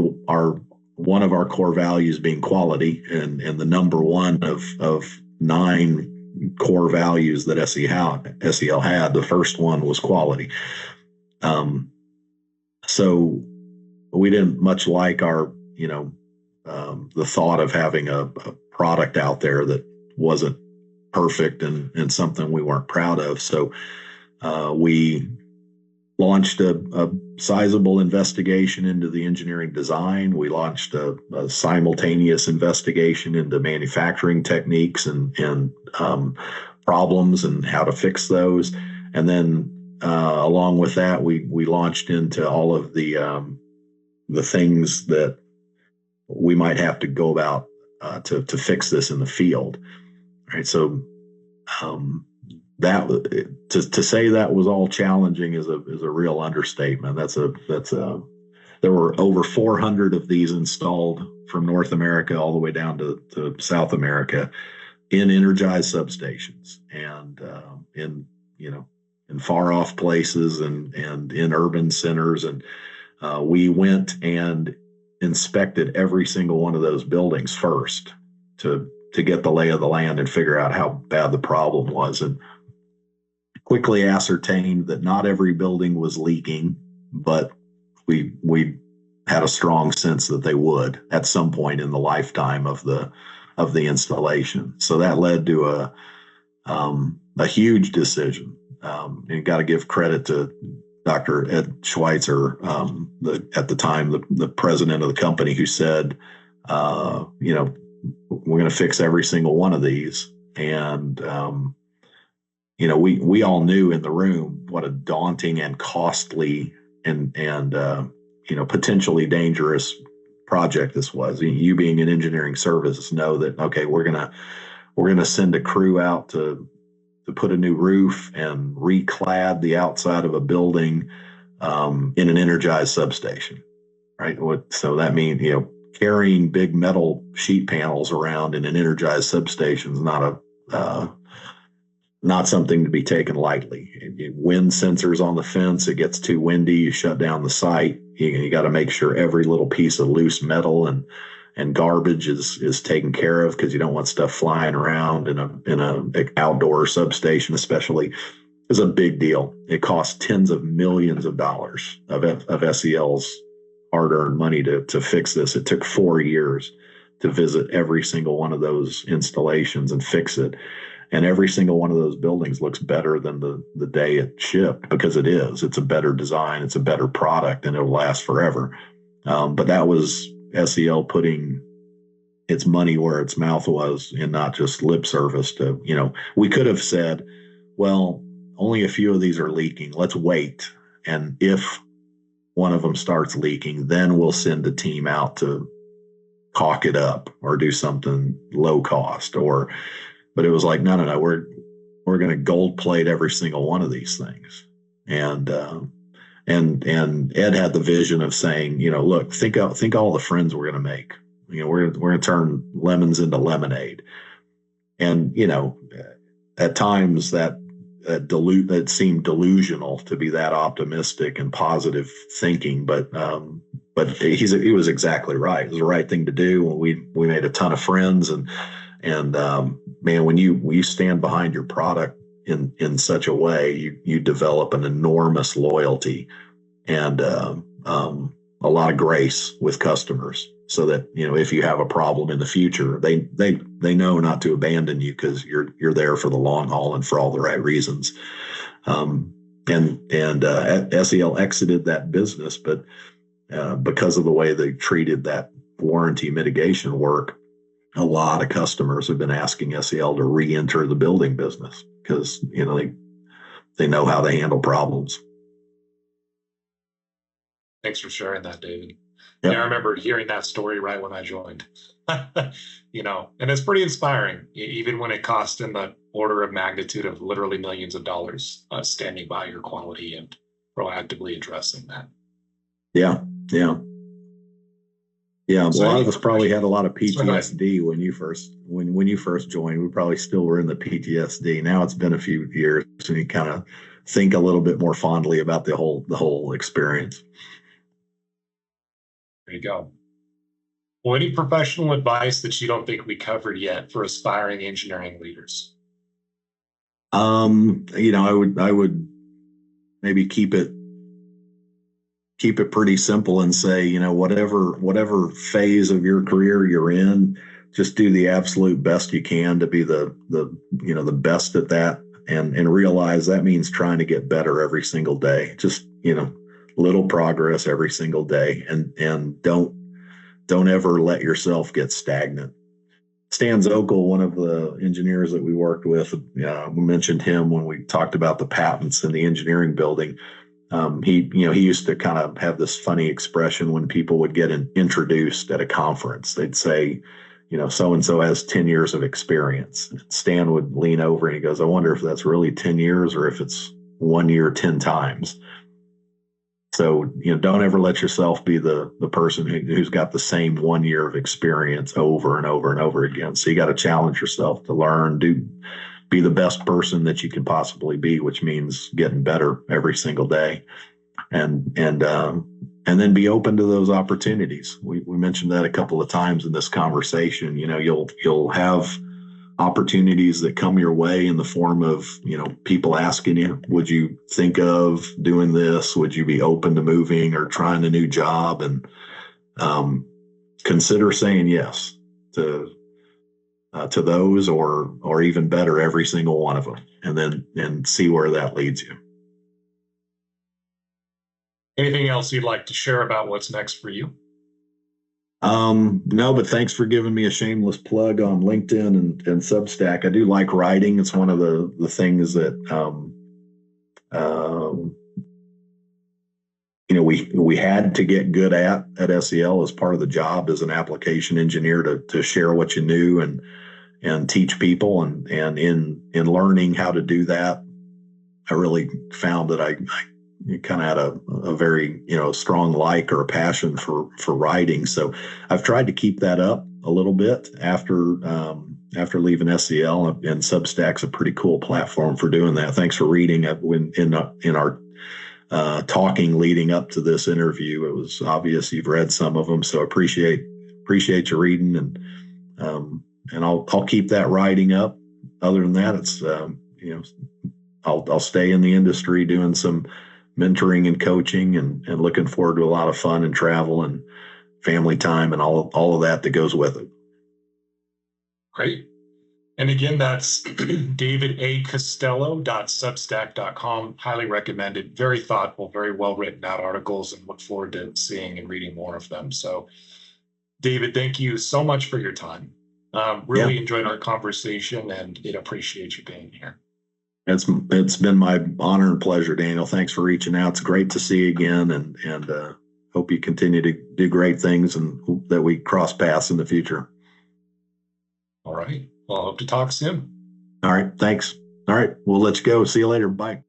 one of our core values being quality, and the number one of 9 core values that SEL had. The first one was quality. So we didn't much like the thought of having a product out there that wasn't perfect and something we weren't proud of. So we launched a sizable investigation into the engineering design. We launched a simultaneous investigation into manufacturing techniques and problems and how to fix those. And then along with that, we launched into all of the things that we might have to go about to fix this in the field. All right. So that to say that was all challenging is a real understatement. There were over 400 of these installed from North America all the way down to South America in energized substations and in in far off places and in urban centers. And we went and inspected every single one of those buildings first to get the lay of the land and figure out how bad the problem was, and quickly ascertained that not every building was leaking, but we had a strong sense that they would at some point in the lifetime of the installation. So that led to a huge decision. And got to give credit to Dr. Ed Schweitzer, at the time the president of the company, who said, we're going to fix every single one of these. And we all knew in the room what a daunting and costly and potentially dangerous project this was. You being in engineering services know that, okay, we're gonna send a crew out to put a new roof and reclad the outside of a building in an energized substation, right? So that means carrying big metal sheet panels around in an energized substation is not something to be taken lightly. Wind sensors on the fence, it gets too windy, you shut down the site. You got to make sure every little piece of loose metal and garbage is taken care of, because you don't want stuff flying around in a outdoor substation, especially. Is a big deal. It costs tens of millions of dollars of SEL's hard-earned money to fix this. It took 4 years to visit every single one of those installations and fix it. And every single one of those buildings looks better than the day it shipped, because it is. It's a better design, it's a better product, and it'll last forever. But that was SEL putting its money where its mouth was, and not just lip service to, we could have said, well, only a few of these are leaking. Let's wait. And if one of them starts leaking, then we'll send a team out to caulk it up or do something low cost. But it was like, no, we're going to gold plate every single one of these things. And Ed had the vision of saying, look, think all the friends we're going to make. We're going to turn lemons into lemonade. And at times that seemed delusional to be that optimistic and positive thinking, but he was exactly right. It was the right thing to do. We made a ton of friends, and man, when you stand behind your product in such a way, you develop an enormous loyalty and a lot of grace with customers, so that if you have a problem in the future, they know not to abandon you, because you're there for the long haul and for all the right reasons. SEL exited that business, but because of the way they treated that warranty mitigation work, a lot of customers have been asking SEL to re-enter the building business, because they know how to handle problems. Thanks for sharing that, David. Yep. Yeah, I remember hearing that story right when I joined. And it's pretty inspiring, even when it cost in the order of magnitude of literally millions of dollars, standing by your quality and proactively addressing that. Yeah. A So lot of us probably had a lot of PTSD when you first joined. We probably still were in the PTSD. Now it's been a few years, and you kind of think a little bit more fondly about the whole experience. There you go. Well, any professional advice that you don't think we covered yet for aspiring engineering leaders? I would maybe keep it pretty simple and say, whatever phase of your career you're in, just do the absolute best you can to be the best at that, and realize that means trying to get better every single day. Just, little progress every single day, and don't ever let yourself get stagnant. Stan Zokel, one of the engineers that we worked with, we mentioned him when we talked about the patents in the engineering building. He used to kind of have this funny expression when people would get introduced at a conference. They'd say, so and so has 10 years of experience. Stan would lean over and he goes, I wonder if that's really 10 years or if it's 1 year 10 times. So, don't ever let yourself be the person who's got the same 1 year of experience over and over and over again. So you got to challenge yourself to learn, be the best person that you can possibly be, which means getting better every single day. And then be open to those opportunities. We mentioned that a couple of times in this conversation. You'll have opportunities that come your way in the form of, people asking you, would you think of doing this? Would you be open to moving or trying a new job? And consider saying yes to those, or even better, every single one of them, and see where that leads you. Anything else you'd like to share about what's next for you? No, but thanks for giving me a shameless plug on LinkedIn and Substack. I do like writing. It's one of the things that, we had to get good at SEL as part of the job as an application engineer to share what you knew and teach people. And in learning how to do that, I really found that I kind of had a very, strong like or a passion for writing. So I've tried to keep that up a little bit after leaving SEL, and Substack's a pretty cool platform for doing that. Thanks for reading. In our talking leading up to this interview, it was obvious you've read some of them. So appreciate you reading, and I'll keep that writing up. Other than that, it's I'll stay in the industry doing some mentoring and coaching, and looking forward to a lot of fun and travel and family time and all of that goes with it. Great. And again, that's davidacostello.substack.com. Highly recommended. Very thoughtful, very well written out articles, and look forward to seeing and reading more of them. So, David, thank you so much for your time. Really enjoyed our conversation, and appreciate you being here. It's been my honor and pleasure, Daniel. Thanks for reaching out. It's great to see you again, and hope you continue to do great things and that we cross paths in the future. All right. Well, I hope to talk soon. All right. Thanks. All right. We'll let you go. See you later. Bye.